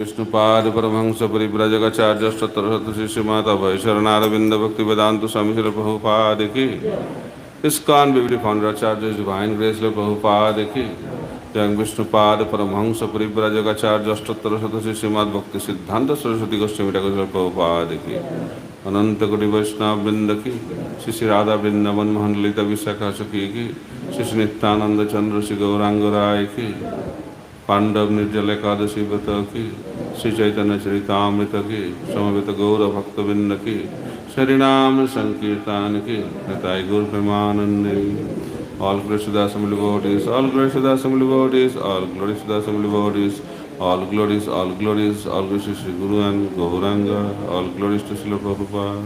विष्णुपाद परमहंस परिव्राजकाचार्य सतरहत शिष्य माता भय शरणारविंद भक्ति वेदांत स्वामी श्री प्रभुपाद की इस्कॉन बिबली फाउंडर आचार्य डिवाइन ग्रेस प्रभुपाद की जय विष्णुपाद परमहंस परिव्राजकाचार्य अष्टोत्तरशत श्रीमद भक्ति सिद्धांत सरस्वती गोस्वामी ठाकुर प्रभुपाद की अनंत कोटि वैष्णव वृंद की श्री श्री राधा वृंदावन मोहन ललिता विशाखा सखी की श्री श्री नित्यानंद चंद्र श्री गौरांग राय की पांडव निर्जल एकादशी व्रत की श्री चैतन्य चरितामृत की समवेत गौर भक्तवृंद की श्रीनाम संकीर्तन की निताय गुरु Premanand all glories to the assembly devotees, all glories to the assembly devotees, all glories to the assembly devotees, all glories, all glories, all glories to Sri Guru and Gauranga, all glories to Srila Prabhupada.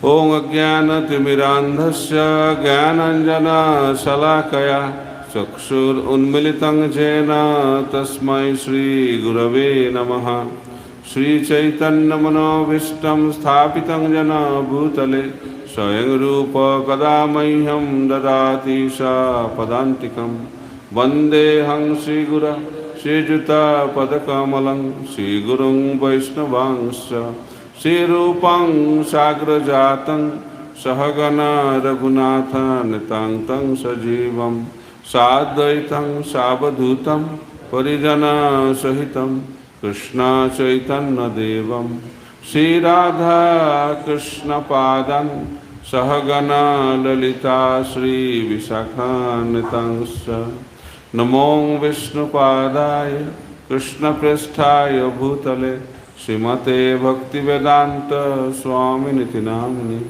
Om Ajnana Timirandhasya Jnananjana Shalakaya Chakshur Unmilitang Jena Tasmai Shri Gurave Namaha Shri Chaitanya Manovishtam Sthapitang Jana Bhutale Swayam Rupa Kada Mahyam Dadati Sa Padantikam Vandeham Shri Gura Shri Juta Padakamalam Shri Gurung Vaishnavangscha Shri Rupang Sagrajatang Sahagana Raghunathan Tang Tang Sajivam Sadvaitam Savadhutam Parijana Sahitam Krishna Chaitanya Devam Shri Radha Krishna Padan Sahagana Lalita Shri Visakhanitangsha Namo Vishnu Padaya Krishna Prasthaya Bhutale Srimate Bhaktivedanta Swami Niti Namini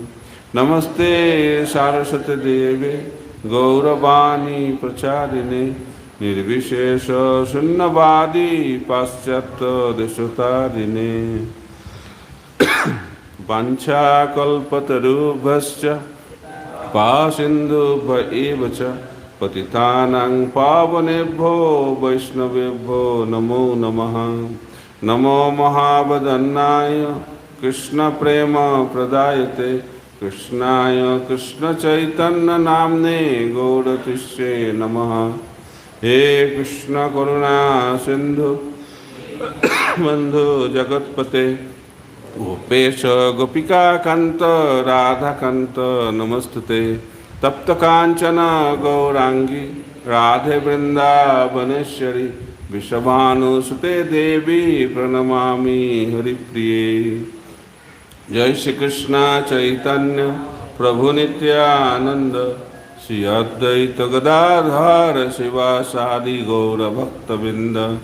Namaste Saraswati Devi Gauravani Pracharine Nirvishesha Sunnavadi Paschatya Deshotarine Vancha Kalpatarubhascha Pasindubha Evacha Patitanang Pavanebho Vaishnavebho Namo Namaha Namo Mahabadannaya Krishna Prema Pradayate Krishnaya Krishna Chaitanya Namne Gaudatishe Namaha He Krishna Karuna Sindhu Bandhu Jagatpate Gopesha Gopika Kanta Radha Kanta Namastute Tapta Kanchana Gaurangi Radhe Vrindavaneshwari Vishabhanu Sute Devi Pranamami Haripriye Jai Shri Krishna Chaitanya Prabhu Nityananda Shri Advaita Gadadhar Sivasadi Gaura Bhaktavinda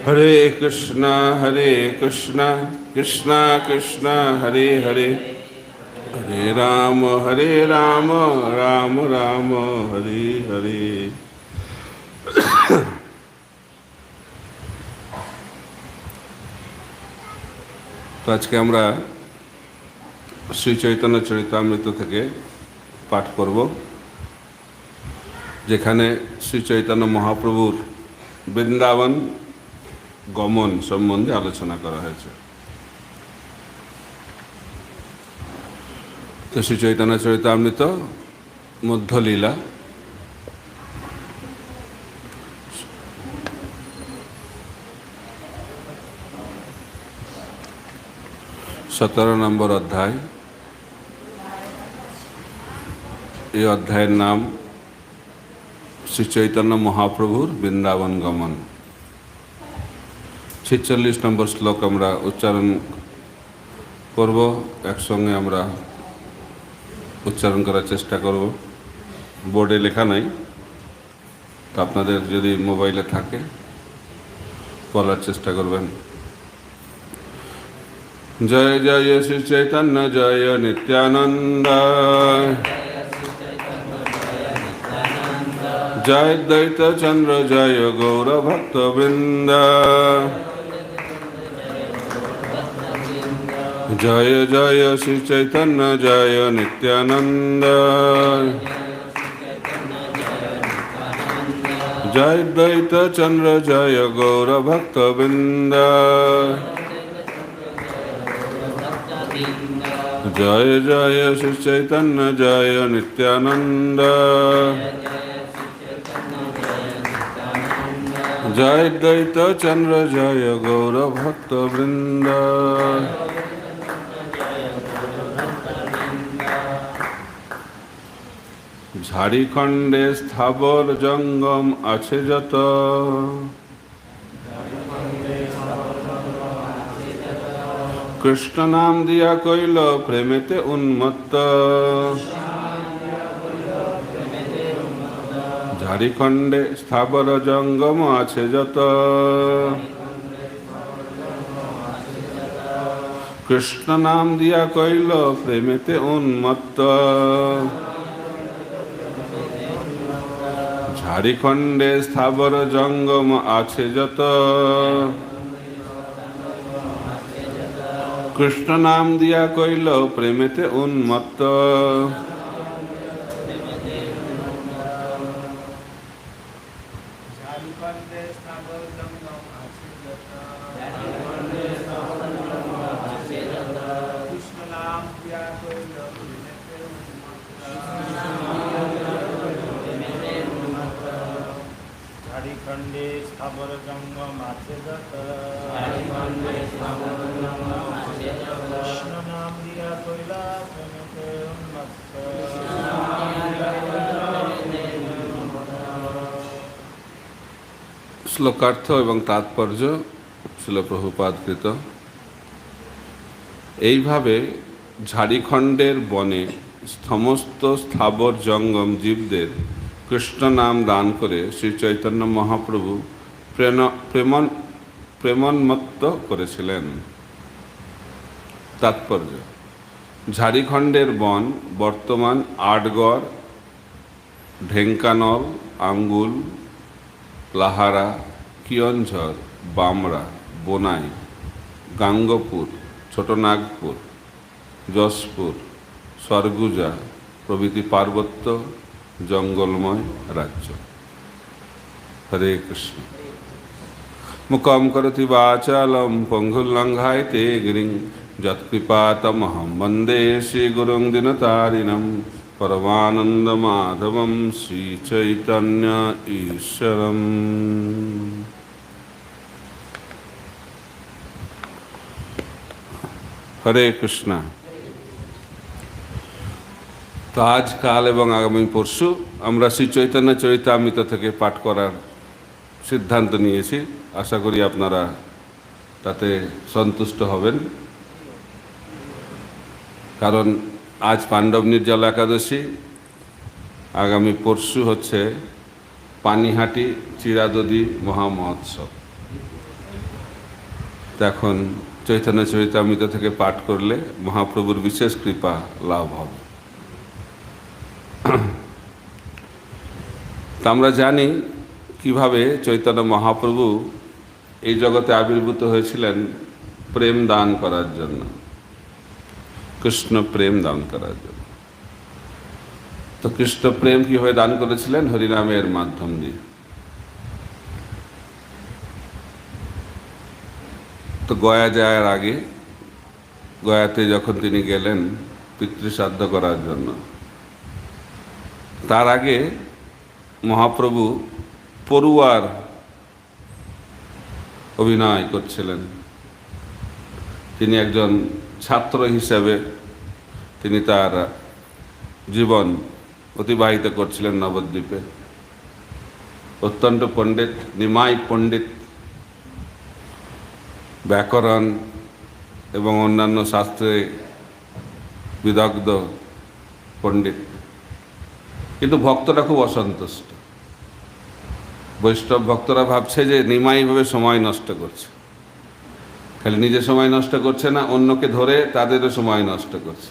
Hare Krishna Krishna Krishna Hare Hare Hare Rama Rama Rama Hare Hare তো আজকে আমরা শ্রী চৈতন্য চরিতামৃত থেকে পাঠ করব, যেখানে শ্রী চৈতন্য মহাপ্রভুর বৃন্দাবন গমন সম্বন্ধে আলোচনা করা হয়েছে। তো শ্রী চৈতন্য চরিতামৃত মধ্যলীলা, सत्रह নম্বর অধ্যায়। এই অধ্যায়ের নাম শ্রী চৈতন্য মহাপ্রভুর বৃন্দাবন গমন। 46 নম্বর শ্লোক আমরা উচ্চারণ করব, একসঙ্গে আমরা উচ্চারণ করার চেষ্টা করব। বোর্ডে লেখা নাই, তো আপনাদের যদি মোবাইলে থাকে বলার চেষ্টা করবেন। जय जय श्री चैतन्य जय नित्यानंद जय द्वैत चंद्र जय गौर भक्त वृंद जय जय श्री चैतन्य जय नित्यानंद जय द्वैत चंद्र जय गौर भक्त वृंद जय जय श्री चैतन्य जय नित्यानंद জয় দ্বৈত চন্দ্র জয় গৌর ভক্ত বৃন্দ। ঝাড়িখণ্ডে স্থাবর জঙ্গম আছে যত, কৃষ্ণ নাম দিয়া কইল প্রেমেতে উন্মত্ত। ঝাড়িখণ্ডে স্থাবর জঙ্গম আছে যত, কৃষ্ণ নাম দিয়া কইল প্রেমেতে উন্মত্ত। ঝাড়িখণ্ডে স্থাবর জঙ্গম আছে যত, কৃষ্ণ নাম দিয়া কইল প্রেমেতে উন্মত্ত। ঝাড়িখণ্ডে স্থাবর জঙ্গম আছে যত, কৃষ্ণ নাম দিয়া কইলা প্রেমেতে উন্মত্ত। শ্লোকার্থ এবং তাৎপর্য ছিল প্রভুপাদকৃত। এইভাবে ঝাড়িখণ্ডের বনে সমস্ত স্থাবর জঙ্গম জীবদের কৃষ্ণ নাম দান করে শ্রী চৈতন্য মহাপ্রভু প্রেমোন্মত্ত করেছিলেন। তাৎপর্য: ঝাড়িখণ্ডের বন বর্তমান আটগড়, ঢেঙ্কানল, আঙ্গুল, লাহারা, কিয়নঝর, বামরা, বোনাই, গাঙ্গপুর, ছোটনাগপুর, যশপুর, সরগুজা প্রভৃতি পার্বত্য জঙ্গলময় রাজ্য। হরে কৃষ্ণ। মুখম করতি বাচালম পঙ্গুলঙ্ঘায়তে গিরিং যৎকৃপাতমহং বন্দে শ্রীগুরুং দীনতারিণং পরমানন্দ মাধবম শ্রীচৈতন্য ঈশ্বরম। হরে কৃষ্ণ। তো আজ, কাল এবং আগামী পরশু আমরা শ্রী চৈতন্য চরিতামৃত থেকে পাঠ করার সিদ্ধান্ত নিয়েছি। আশা করি আপনারা তাতে সন্তুষ্ট হবেন, কারণ আজ পাণ্ডব নির্জলা একাদশী, আগামী পরশু হচ্ছে পানিহাটি চিরাদদী মহামহোৎসব। এখন চৈতন্য চরিতামৃত থেকে পাঠ করলে মহাপ্রভুর বিশেষ কৃপা লাভ হবে। তা আমরা জানি কিভাবে চৈতন্য মহাপ্রভু এই জগতে আবির্ভূত হয়েছিলেন প্রেম দান করার জন্য, কৃষ্ণ প্রেম দান করার জন্য। তো কৃষ্ণ প্রেম কিভাবে দান করেছিলেন? হরিনামের মাধ্যম দিয়ে। তো গয়া যাওয়ার আগে, গয়াতে যখন তিনি গেলেন পিতৃশ্রাদ্ধ করার জন্য, তার আগে মহাপ্রভু পড়ুয়ার অভিনয় করছিলেন। তিনি একজন ছাত্র হিসেবে তিনি তার জীবন অতিবাহিত করছিলেন নবদ্বীপে। অত্যন্ত পণ্ডিত, নিমাই পণ্ডিত, ব্যাকরণ এবং অন্যান্য শাস্ত্রে বিদগ্ধ পণ্ডিত। কিন্তু ভক্তরা খুব অসন্তুষ্ট। বৈষ্ণব ভক্তরা ভাবছে যে নিমাইভাবে সময় নষ্ট করছে, খালি নিজে সময় নষ্ট করছে না, অন্যকে ধরে তাদেরও সময় নষ্ট করছে।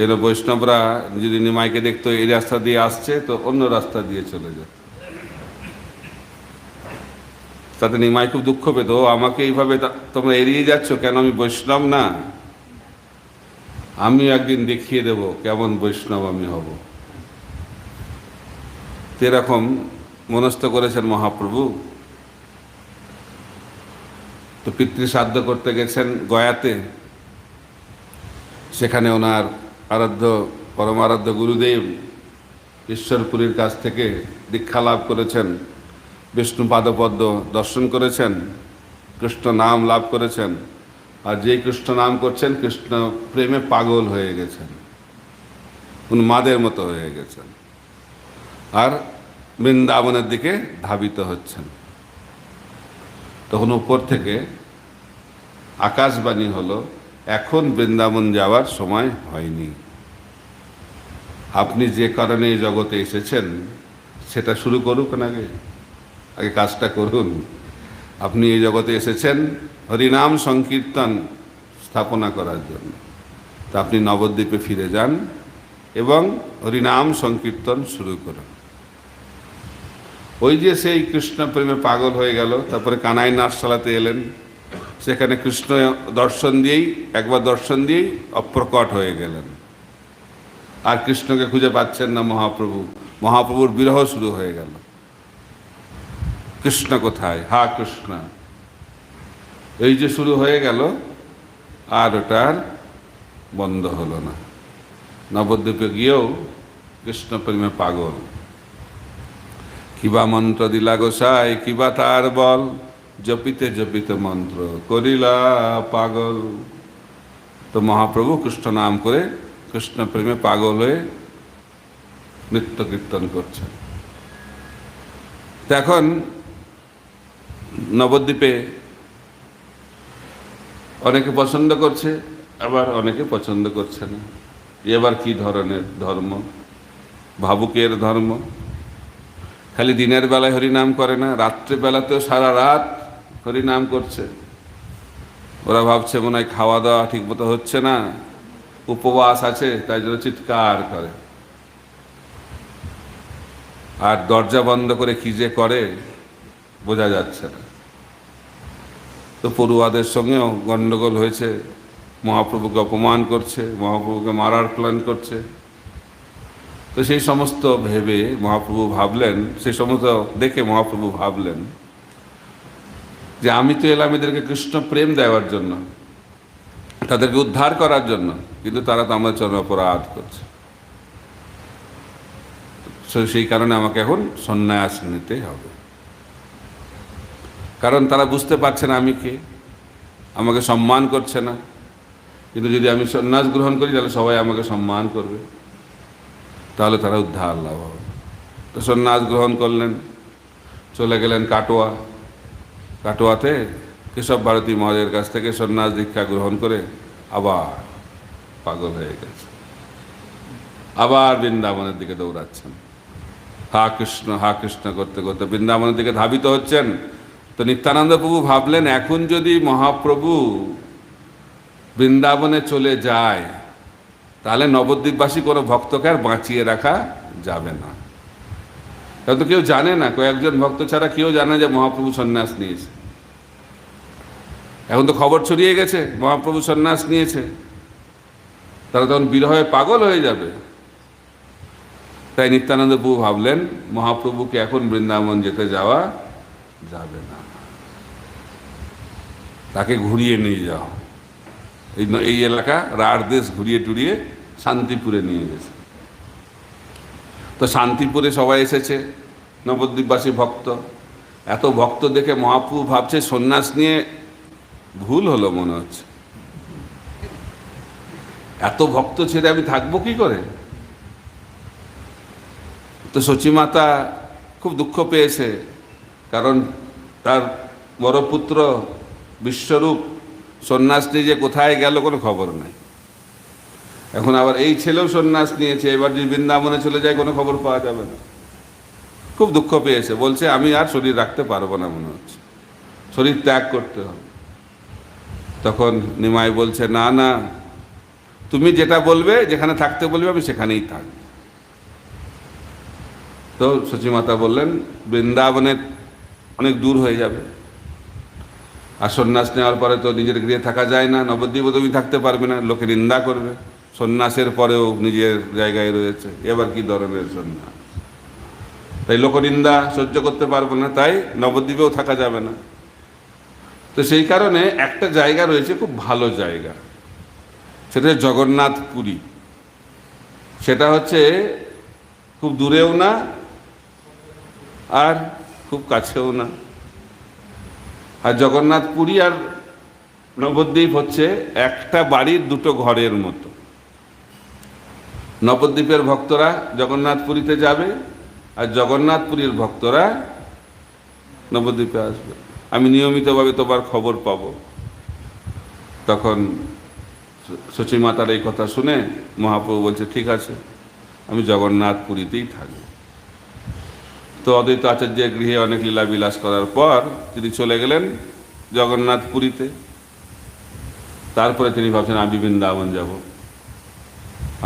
এর বৈষ্ণবরা যদি নিমাইকে দেখতো এই রাস্তা দিয়ে আসছে, তো অন্য রাস্তা দিয়ে চলে যেত। তাতে নিমাই খুব দুঃখ পেত, আমাকে এইভাবে তোমরা এড়িয়ে যাচ্ছ কেন? আমি বৈষ্ণব না? আমি একদিন দেখিয়ে দেব কেমন বৈষ্ণব আমি হব। এরকম মনস্থ করেছেন মহাপ্রভু। তো পিতৃশ্রাদ্ধ করতে গেছেন গয়াতে। সেখানে ওনার আরাধ্য পরমারাধ্য গুরুদেব ঈশ্বরপুরীর কাছ থেকে দীক্ষা লাভ করেছেন বিষ্ণু পাদপদ্ম দর্শন করেছেন, কৃষ্ণ নাম লাভ করেছেন, আর যে কৃষ্ণ নাম করছেন কৃষ্ণ প্রেমে পাগল হয়ে গেছেন, উন্মাদের মতো হয়ে গেছেন, আর বৃন্দাবনের দিকে ধাবিত হচ্ছেন। তখন উপর থেকে আকাশবাণী হলো, এখন বৃন্দাবন যাওয়ার সময় হয়নি। আপনি যে কারণে এই জগতে এসেছেন সেটা শুরু করুক না, আগে কাজটা করুন। আপনি এই জগতে এসেছেন হরিনাম সংকীর্তন স্থাপনা করার জন্য, তা আপনি নবদ্বীপে ফিরে যান এবং হরিনাম সংকীর্তন শুরু করুন। ওই যে সেই কৃষ্ণ প্রেমে পাগল হয়ে গেল, তারপরে কানাই নাটশালাতে এলেন, সেখানে কৃষ্ণ একবার দর্শন দিয়েই অপ্রকট হয়ে গেলেন, আর কৃষ্ণকে খুঁজে পাচ্ছেন না মহাপ্রভু। মহাপ্রভুর বিরহ শুরু হয়ে গেল, কৃষ্ণ কোথায়, হা কৃষ্ণ, এই যে শুরু হয়ে গেল, আর ওটার বন্ধ হলো না। নবদ্বীপে গিয়েও কৃষ্ণ প্রেমে পাগল। কিবা মন্ত্র দিলা গোসাই, কিবা তার বল, জপিতে জপিতে মন্ত্র করিলা পাগল। তো মহাপ্রভু কৃষ্ণ নাম করে কৃষ্ণ প্রেমে পাগল হয়ে নৃত্য কীর্তন করছেন। তো এখন নবদ্বীপে অনেকে পছন্দ করছে, আবার অনেকে পছন্দ করছে না। এবার কি ধরনের ধর্ম? ভাবুকের ধর্ম। খালি দিনের বেলায় হরিনাম করে না, রাত্রেবেলাতেও সারা রাত হরিনাম করছে। ওরা ভাবছে মনে হয় খাওয়া দাওয়া ঠিক মতো হচ্ছে না, উপবাস আছে, তাই জন্য চিৎকার করে। আর দরজা বন্ধ করে কি যে করে বোঝা যাচ্ছে না। তো পড়ুয়াদের সঙ্গেও গণ্ডগোল হয়েছে, মহাপ্রভুকে অপমান করছে, মহাপ্রভুকে মারার প্ল্যান করছে। তো সেই সমস্ত ভেবে মহাপ্রভু ভাবলেন, সেই সমস্ত দেখে মহাপ্রভু ভাবলেন যে আমি তো এলাম এদেরকে কৃষ্ণ প্রেম দেওয়ার জন্য, তাদেরকে উদ্ধার করার জন্য, কিন্তু তারা তো আমার চরম অপরাধ করছে। সেই কারণে আমাকে এখন সন্ন্যাস নিতে হবে। কারণ তারা বুঝতে পারছে না আমি কে, আমাকে সম্মান করছে না। কিন্তু যদি আমি সন্ন্যাস গ্রহণ করি তাহলে সবাই আমাকে সম্মান করবে, তাহলে তারা উদ্ধার লাভ হবে। তো সন্ন্যাস গ্রহণ করলেন, চলে গেলেন কাটোয়া। কাটোয়াতে কেশব ভারতী মহারাজের কাছ থেকে সন্ন্যাস দীক্ষা গ্রহণ করে আবার পাগল হয়ে গেছে, আবার বৃন্দাবনের দিকে দৌড়াচ্ছেন। হা কৃষ্ণ করতে করতে বৃন্দাবনের দিকে ধাবিত হচ্ছেন। তো নিত্যানন্দ প্রভু ভাবলেন, এখন যদি মহাপ্রভু বৃন্দাবনে চলে যায় তাহলে নবদ্বীপবাসী কোনো ভক্তকে আর বাঁচিয়ে রাখা যাবে না। কারণ তো কেউ জানে না, কয়েকজন ভক্ত ছাড়া কেউ জানে যে মহাপ্রভু সন্ন্যাস নিয়েছে। এখন তো খবর ছড়িয়ে গেছে মহাপ্রভু সন্ন্যাস নিয়েছে, তারা তখন বিরহে পাগল হয়ে যাবে। তাই নিত্যানন্দ প্রভু ভাবলেন, মহাপ্রভুকে এখন বৃন্দাবন যেতে যাওয়া যাবে না, তাকে ঘুরিয়ে নিয়ে যাও। এই এলাকা রাঢ় দেশ ঘুরিয়ে টুরিয়ে শান্তিপুরে নিয়ে গেছে। তো শান্তিপুরে সবাই এসেছে, নবদ্বীপবাসী ভক্ত। এত ভক্ত দেখে মহাপ্রভু ভাবছে সন্ন্যাস নিয়ে ভুল হলো মনে হচ্ছে, এত ভক্ত ছেড়ে আমি থাকবো কি করে। তো সচিমাতা খুব দুঃখ পেয়েছে, কারণ তার বড় পুত্র বিশ্বরূপ সন্ন্যাস নিয়ে যে কোথায় গেল কোনো খবর নাই। এখন আবার এই ছেলেও সন্ন্যাস নিয়েছে, এবার যদি বৃন্দাবনে চলে যায় কোনো খবর পাওয়া যাবে না। খুব দুঃখ পেয়েছে, বলছে আমি আর শরীর রাখতে পারবো না, মনে হচ্ছে শরীর ত্যাগ করতে হবে। তখন নিমাই বলছে, না না, তুমি যেটা বলবে, যেখানে থাকতে বলবে আমি সেখানেই থাকবো। তো সচিমাতা বললেন, বৃন্দাবনের অনেক দূর হয়ে যাবে, আর সন্ন্যাস নেওয়ার পরে তো নিজের গৃহে থাকা যায় না, নবদ্বীপে তুমি থাকতে পারবে না, লোকে নিন্দা করবে। সন্ন্যাসের পরেও নিজের জায়গায় রয়েছে, এবার কি ধরনের সন্ন্যাস। তাই লোকনিন্দা সহ্য করতে পারবো না, তাই নবদ্বীপেও থাকা যাবে না। তো সেই কারণে একটা জায়গা রয়েছে, খুব ভালো জায়গা, সেটা জগন্নাথ পুরী। সেটা হচ্ছে খুব দূরেও না আর খুব কাছেও না। আর জগন্নাথ পুরী আর নবদ্বীপ হচ্ছে একটা বাড়ির দুটো ঘরের মতো। নবদ্বীপের ভক্তরা জগন্নাথ পুরীতে যাবে, আর জগন্নাথ পুরীর ভক্তরা নবদ্বীপে আসবে। আমি নিয়মিতভাবে তোমার খবর পাবো। তখন সচিমাতার এই কথা শুনে মহাপ্রভু বলছে, ঠিক আছে, আমি জগন্নাথ পুরীতেই থাকবো। তো অদ্বৈত আচার্যের গৃহে অনেক লীলা বিলাস করার পর তিনি চলে গেলেন জগন্নাথ পুরীতে। তারপরে তিনি ভাবছেন আমি বৃন্দাবন যাব,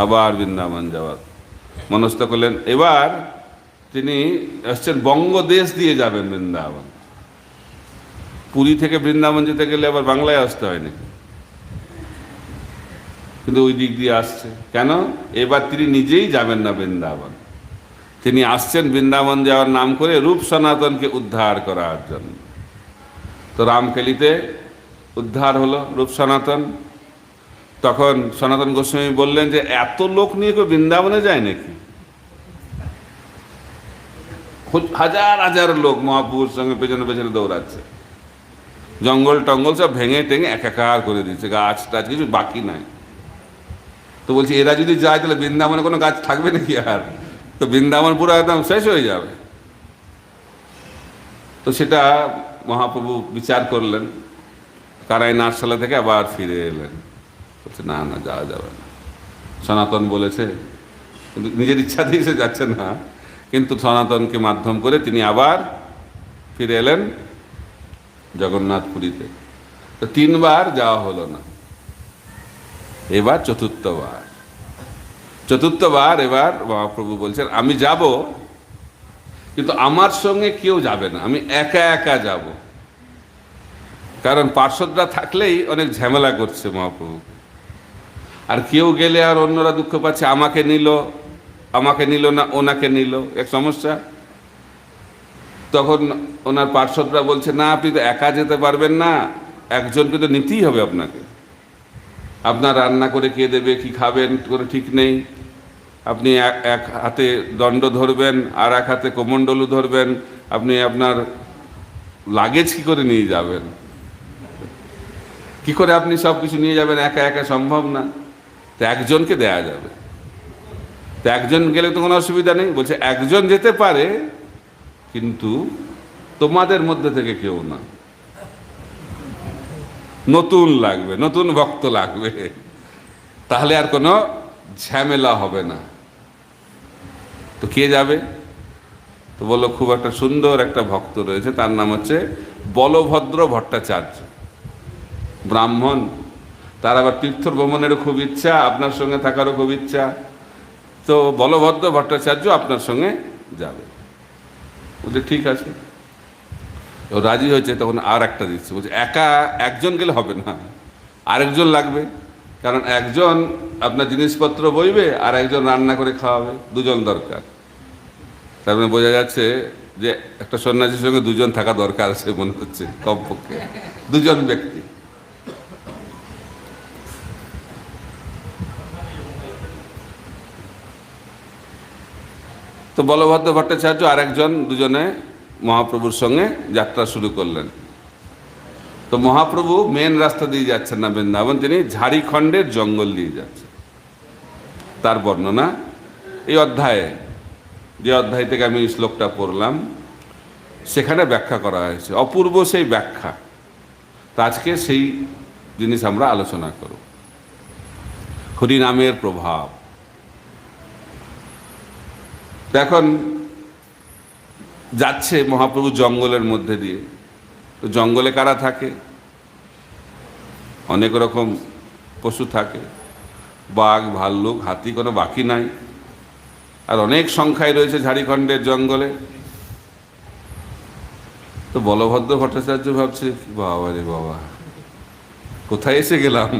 আবার বৃন্দাবন যাওয়ার মনস্থ করলেন। এবার তিনি আসছেন বঙ্গদেশ দিয়ে যাবেন বৃন্দাবন। পুরী থেকে বৃন্দাবন যেতে গেলে আবার বাংলায় আসতে হয় নাকি? কিন্তু ওই দিক দিয়ে আসছে কেন? এবার তিনি নিজেই যাবেন না বৃন্দাবন, তিনি আসছেন বৃন্দাবন যাওয়ার নাম করে রূপ সনাতনকে উদ্ধার করার জন্য। তো রামকেলিতে উদ্ধার হলো রূপ সনাতন। তখন সনাতন গোস্বামী বললেন যে এত লোক নিয়ে কেউ বৃন্দাবনে যায় নাকি? হাজার হাজার লোক মহাপুরুষ সঙ্গে পেছনে পেছনে দৌড়াচ্ছে, জঙ্গল টঙ্গল সব ভেঙে টেঙে একাকার করে দিচ্ছে, গাছ টাছ কিছু বাকি নাই। তো বলছি এরা যদি যায় তাহলে বৃন্দাবনে কোনো গাছ থাকবে নাকি আর? তো বৃন্দাবন পুরো একদম শেষ হয়ে যাবে। তো সেটা মহাপ্রভু বিচার করলেন, কারাই নাটশালা থেকে আবার ফিরে এলেন। বলছে না না, যাওয়া যাবে না, সনাতন বলেছে। কিন্তু নিজের ইচ্ছা দিয়ে সে যাচ্ছে না, কিন্তু সনাতনকে মাধ্যম করে তিনি আবার ফিরে এলেন জগন্নাথ পুরীতে। তো 3 বার যাওয়া হলো না, এবার চতুর্থবার এবার মহাপ্রভু বলছেন আমি যাব, কিন্তু আমার সঙ্গে কেউ যাবে না, আমি একা একা যাব। কারণ পার্শ্বদরা থাকলেই অনেক ঝামেলা করছে মহাপ্রভু, আর কেউ গেলে আর অন্যরা দুঃখ পাচ্ছে, আমাকে নিল না, ওনাকে নিল, এক সমস্যা। তখন ওনার পার্শ্বদরা বলছে না, আপনি তো একা যেতে পারবেন না, একজনকে তো নিতেই হবে আপনাকে। আপনার রান্না করে কে দেবে, কি খাবেন কোনো ঠিক নেই। আপনি এক হাতে দণ্ড ধরবেন, আর এক হাতে কমণ্ডলু ধরবেন, আপনি আপনার লাগেজ কি করে নিয়ে যাবেন? কি করে আপনি সব কিছু নিয়ে যাবেন? একা একা সম্ভব না। তো একজনকে দেয়া যাবে। তো একজন গেলে তো কোনো অসুবিধা নেই। বলছে একজন যেতে পারে, কিন্তু তোমাদের মধ্যে থেকে কেউ না, নতুন লাগবে, নতুন ভক্ত লাগবে, তাহলে আর কোনো ঝামেলা হবে না। তো কে যাবে? তো বললো খুব একটা সুন্দর একটা ভক্ত রয়েছে, তার নাম হচ্ছে বলভদ্র ভট্টাচার্য, ব্রাহ্মণ। তার আবার তীর্থ ভ্রমণেরও খুব ইচ্ছা, আপনার সঙ্গে থাকারও খুব ইচ্ছা। তো বলভদ্র ভট্টাচার্য আপনার সঙ্গে যাবে। বলছে ঠিক আছে, ও রাজি হয়েছে। তখন আর একটা দিচ্ছে, বলছে একজন গেলে হবে না, আরেকজন লাগবে। কারণ একজন আপনার জিনিসপত্র বইবে, আর একজন রান্না করে খাওয়াবে, দুজন দরকার। তার মানে বোঝা যাচ্ছে যে একটা সন্ন্যাসীর সঙ্গে দুজন থাকা দরকার আছে মনে হচ্ছে, কমপক্ষে দুজন ব্যক্তি। তো বলভদ্র ভট্টাচার্য আর একজন, দুজনে মহাপ্রভুর সঙ্গে যাত্রা শুরু করলেন। তো মহাপ্রভু মেন রাস্তা দিয়ে যাচ্ছেন না বৃন্দাবন, তিনি ঝাড়িখণ্ডের জঙ্গল দিয়ে যাচ্ছেন। তার বর্ণনা এই অধ্যায়ে, যে অধ্যায় থেকে আমি শ্লোকটা পড়লাম, সেখানে ব্যাখ্যা করা হয়েছে, অপূর্ব সেই ব্যাখ্যা। তো আজকে সেই জিনিস আমরা আলোচনা করব। হরিনামের প্রভাব। এখন যাচ্ছে মহাপ্রভু জঙ্গলের মধ্যে দিয়ে। তো জঙ্গলে কারা থাকে? অনেক রকম পশু থাকে, বাঘ, ভাল্লুক, হাতি কোনো বাকি নাই। আর অনেক সংখ্যায় রয়েছে ঝাড়িখণ্ডের জঙ্গলে। তো বলভদ্র ভট্টাচার্য ভাবছে, বাবা রে বাবা, কোথায় এসে গেলাম?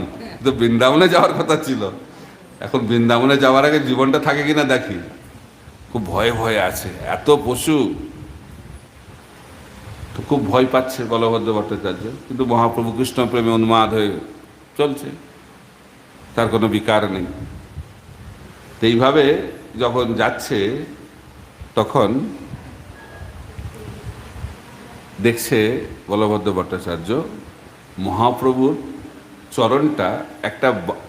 তো বৃন্দাবনে যাওয়ার কথা ছিল, এখন বৃন্দাবনে যাওয়ার আগে জীবনটা থাকে কিনা দেখি। খুব ভয়ে ভয়ে আছে, এত পশু। তো খুব ভয় পাচ্ছে বলভদ্র ভট্টাচার্য, কিন্তু মহাপ্রভু কৃষ্ণ প্রেমে উন্মাদ হয়ে চলছে, তার কোনো বিকার নেই। তো এইভাবে যখন যাচ্ছে, তখন দেখছে বলভদ্র ভট্টাচার্য মহাপ্রভুর চরণটা একটা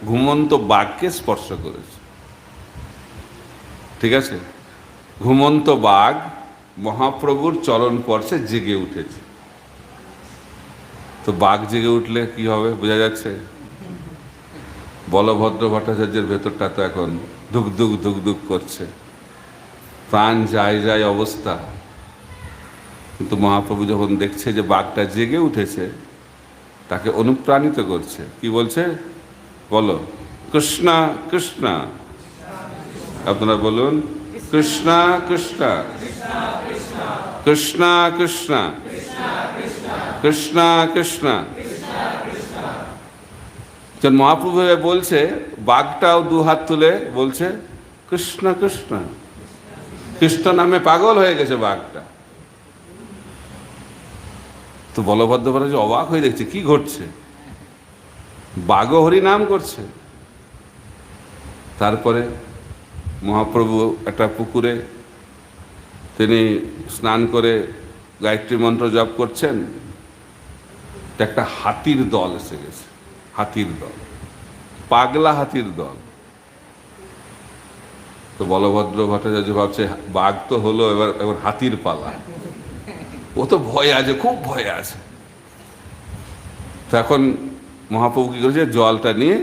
ঘুমন্ত বাঘকে স্পর্শ করেছে। ঠিক আছে, ঘুমন্ত বাঘ মহাপ্রভুর চরণ স্পর্শে জেগে উঠেছে। তো বাঘ জেগে উঠলে কি হবে বোঝা যাচ্ছে। বলভদ্র ভট্টাচার্যের ভেতরটা তো এখন ধুক ধুক ধুক ধুক করছে, প্রাণ যায় যায় অবস্থা। কিন্তু মহাপ্রভু যখন দেখছে যে বাঘটা জেগে উঠেছে, তাকে অনুপ্রাণিত করছে। কি বলছে বলো? কৃষ্ণা কৃষ্ণা। আপনারা বলুন, কৃষ্ণা কৃষ্ণা কৃষ্ণা কৃষ্ণা কৃষ্ণা কৃষ্ণা। যখন মহাপ্রভু বলছে, বাঘটাও দু হাত তুলে বলছে কৃষ্ণ কৃষ্ণ। কৃষ্ণ নামে পাগল হয়ে গেছে বাঘটা। তো বলভদ্র ভট্টাচার্য অবাক হয়ে দেখছে কি ঘটছে, বাঘও হরি নাম করছে। তারপরে মহাপ্রভু একটা পুকুরে তিনি স্নান করে গায়ত্রী মন্ত্র জপ করছেন, একটা হাতির দল এসে গেছে। হাতির দল, পাগলা হাতির দল। তো বলভদ্র ভট্টাচার্য ভাবছে বাঘ তো হলো, এবার এবার হাতির পালা। ও তো ভয় আছে, খুব ভয় আছে। তখন মহাপ্রভু কি করেছে, জলটা নিয়ে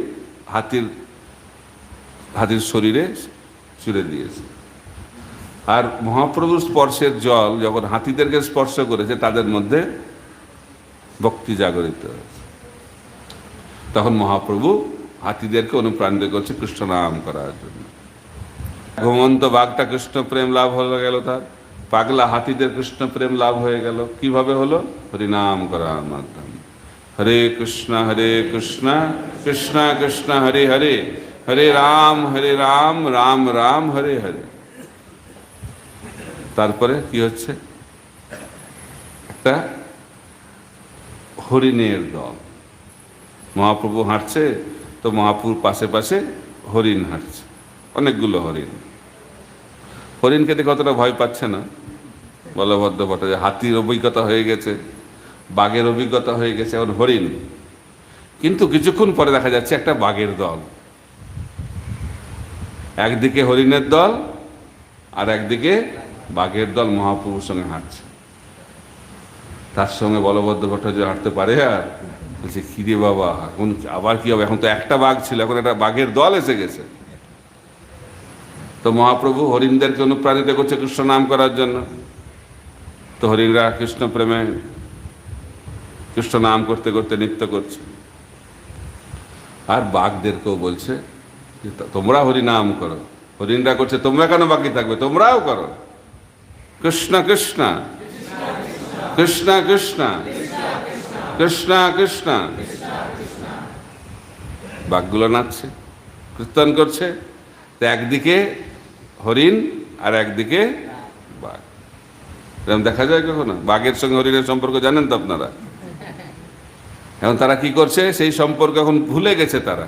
হাতির শরীরে ছুঁড়ে দিয়েছে। আর মহাপ্রভুর স্পর্শের জল যখন হাতিদেরকে স্পর্শ করেছে, তাদের মধ্যে ভক্তি জাগরিত হয়েছে। তখন মহাপ্রভু হাতিদেরকে অনুপ্রাণিত করছে কৃষ্ণ নাম করার জন্য। ঘুমন্ত বাঘটা কৃষ্ণ প্রেম লাভ হয়ে গেল, তার পাগলা হাতিদের কৃষ্ণ প্রেম লাভ হয়ে গেল। কিভাবে হলো? হরিনাম করার মাধ্যমে। হরে কৃষ্ণ কৃষ্ণ কৃষ্ণ হরে হরে, হরে রাম রাম রাম হরে হরে। তারপরে কি হচ্ছে, একটা হরিণের দল। মহাপ্রভু হাঁটছে, তো মহাপ্রভুর পাশে পাশে হরিণ হাঁটছে, অনেকগুলো হরিণ। হরিণকে দেখে অতটা ভয় পাচ্ছে না বলভদ্র ভট্টাচার্য। হাতির অভিজ্ঞতা হয়ে গেছে, বাঘের অভিজ্ঞতা হয়ে গেছে, এখন হরিণ। কিন্তু কিছুক্ষণ পরে দেখা যাচ্ছে একটা বাঘের দল, একদিকে হরিণের দল আর একদিকে বাঘের দল মহাপ্রভুর সঙ্গে হাঁটছে। তার সঙ্গে বলভদ্র ভট্টাচার্য হাঁটতে পারে? আর বলছে কি রে বাবা, এখন আবার কি হবে? এখন তো একটা বাঘ ছিল, এখন একটা বাঘের দল এসে গেছে। তো মহাপ্রভু হরিণদেরকে অনুপ্রাণিত করছে কৃষ্ণ নাম করার জন্য। তো হরিণরা কৃষ্ণ প্রেমে কৃষ্ণ নাম করতে করতে নৃত্য করছে। আর বাঘদেরকেও বলছে তোমরা হরিনাম করো। হরিণরা করছে তোমরা কেন বাকি থাকবে, তোমরাও করো। কৃষ্ণ কৃষ্ণ কৃষ্ণ কৃষ্ণ কৃষ্ণ কৃষ্ণ। বাঘগুলো নাচছে, কীর্তন করছে। তো একদিকে হরিণ আর একদিকে বাঘ। এরকম দেখা যায় কখনো? বাঘের সঙ্গে হরিণের সম্পর্ক জানেন তো আপনারা। এখন তারা কি করছে, সেই সম্পর্ক এখন ভুলে গেছে তারা।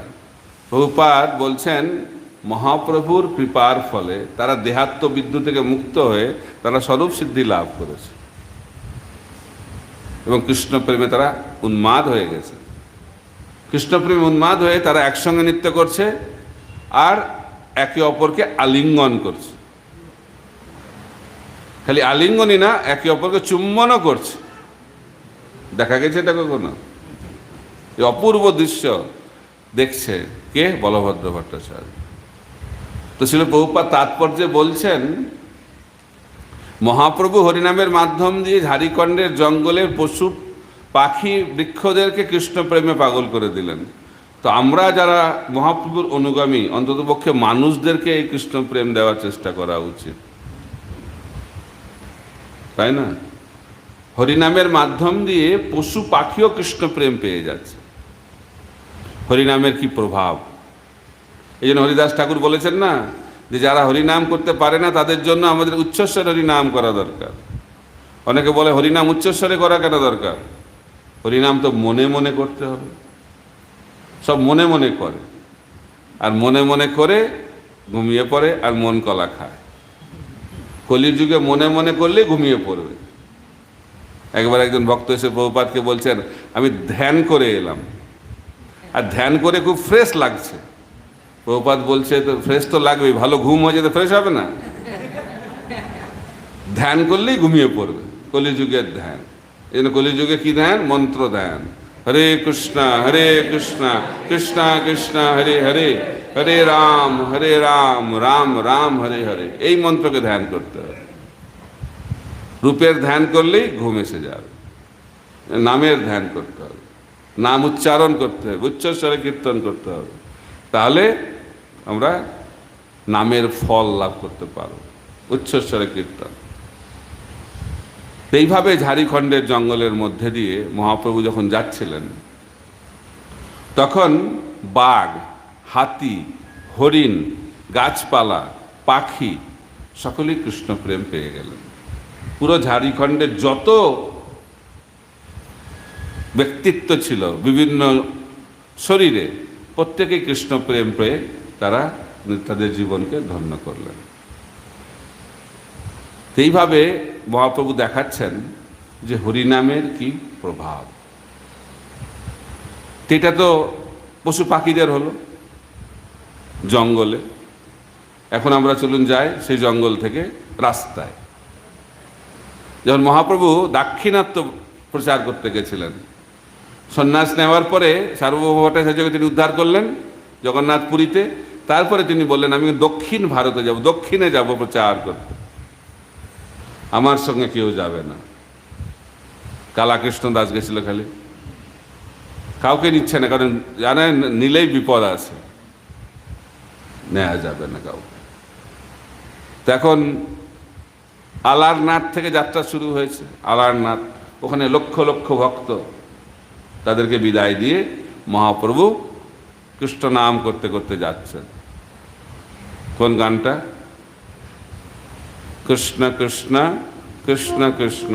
প্রভুপাদ বলছেন মহাপ্রভুর কৃপার ফলে তারা দেহাত্ম বিদ্যুৎ থেকে মুক্ত হয়ে তারা স্বরূপ সিদ্ধি লাভ করেছে এবং কৃষ্ণ প্রেমে তারা উন্মাদ হয়ে গেছে। কৃষ্ণ প্রেমে উন্মাদ হয়ে তারা একসঙ্গে নৃত্য করছে আর একে অপরকে আলিঙ্গন করছে। খালি আলিঙ্গনই না, একে অপরকে চুম্বনও করছে। দেখা গেছে এটা কখনো? এই অপূর্ব দৃশ্য দেখছে কে? বলভদ্র ভট্টাচার্য। তো ছিল প্রভুপাদ তাৎপর্যে বলছেন মহাপ্রভু হরিনামের মাধ্যম দিয়ে ঝাড়িখণ্ডের জঙ্গলের পশু পাখি বৃক্ষদেরকে কৃষ্ণ প্রেমে পাগল করে দিলেন। তো আমরা যারা মহাপ্রভুর অনুগামী, অন্ততপক্ষে মানুষদেরকে এই কৃষ্ণ প্রেম দেওয়ার চেষ্টা করা উচিত, তাই না? হরিনামের মাধ্যম দিয়ে পশু পাখিও কৃষ্ণ প্রেম পেয়ে যাচ্ছে। হরিনামের কি প্রভাব! এই জন্য হরিদাস ঠাকুর বলেছেন না যে যারা হরিনাম করতে পারে না তাদের জন্য আমাদের উচ্চস্বরে হরিনাম করা দরকার। অনেকে বলে হরিনাম উচ্চস্বরে করা কেন দরকার? হরিনাম তো মনে মনে করতে হবে। সব মনে মনে করে, আর মনে মনে করে ঘুমিয়ে পড়ে আর মন কলা খায়। কলির যুগে মনে মনে করলে ঘুমিয়ে পড়বে। একবার একজন ভক্ত এসে প্রভুপাদকে বলছেন, আমি ধ্যান করে এলাম, আর ধ্যান করে খুব ফ্রেশ লাগছে। প্রভুপাদ বলছে, তো ফ্রেশ তো লাগবেই, ভালো ঘুম হয়ে যেতে ফ্রেশ হবে না? ধ্যান করলেই ঘুমিয়ে পড়বে, কলিযুগের ধ্যান। এই জন্য কলিযুগে কি ধ্যান? মন্ত্র ধ্যান। হরে কৃষ্ণ কৃষ্ণ কৃষ্ণ হরে হরে, হরে রাম রাম রাম হরে হরে। এই মন্ত্রকে ধ্যান করতে হবে। রূপের ধ্যান করলেই ঘুম এসে যাবে। নামের ধ্যান করতে হবে, নাম উচ্চারণ করতে হবে, উচ্চস্বরে কীর্তন করতে হবে, তাহলে আমরা নামের ফল লাভ করতে পারব, উচ্চস্বরে কীর্তন। এইভাবে ঝাড়খণ্ডের জঙ্গলের মধ্যে দিয়ে মহাপ্রভু যখন যাচ্ছিলেন, তখন বাঘ, হাতি, হরিণ, গাছপালা, পাখি সকলেই কৃষ্ণ প্রেম পেয়ে গেলেন। পুরো ঝাড়খণ্ডের যত ব্যক্তিত্ব ছিল বিভিন্ন শরীরে, প্রত্যেকেই কৃষ্ণ প্রেম পেয়ে তারা তাদের জীবনকে ধন্য করলেন। এইভাবে মহাপ্রভু দেখাচ্ছেন যে হরিনামের কি প্রভাব। এটা তো পশু পাখিদের হলো জঙ্গলে, এখন আমরা চলুন যাই সেই জঙ্গল থেকে রাস্তায়। যখন মহাপ্রভু দাক্ষিণাত্য প্রচার করতে গেছিলেন, সন্ন্যাস নেওয়ার পরে সার্বভৌম ভট্টাচার্যকে তিনি উদ্ধার করলেন জগন্নাথপুরীতে। তারপরে তিনি বললেন, আমি দক্ষিণ ভারতে যাব, দক্ষিণে যাব প্রচার করতে, আমার সঙ্গে কেউ যাবে না। কালাকৃষ্ণ দাস গেছিল খালি, কাউকে নিচ্ছে না, কারণ জানেন নিলেই বিপদ আছে, নেওয়া যাবে না কাউকে। এখন আলারনাথ থেকে যাত্রা শুরু হয়েছে। আলারনাথ, ওখানে লক্ষ লক্ষ ভক্ত, তাদেরকে বিদায় দিয়ে মহাপ্রভু কৃষ্ণ নাম করতে করতে যাচ্ছেন। কোন গানটা? কৃষ্ণ কৃষ্ণ কৃষ্ণ কৃষ্ণ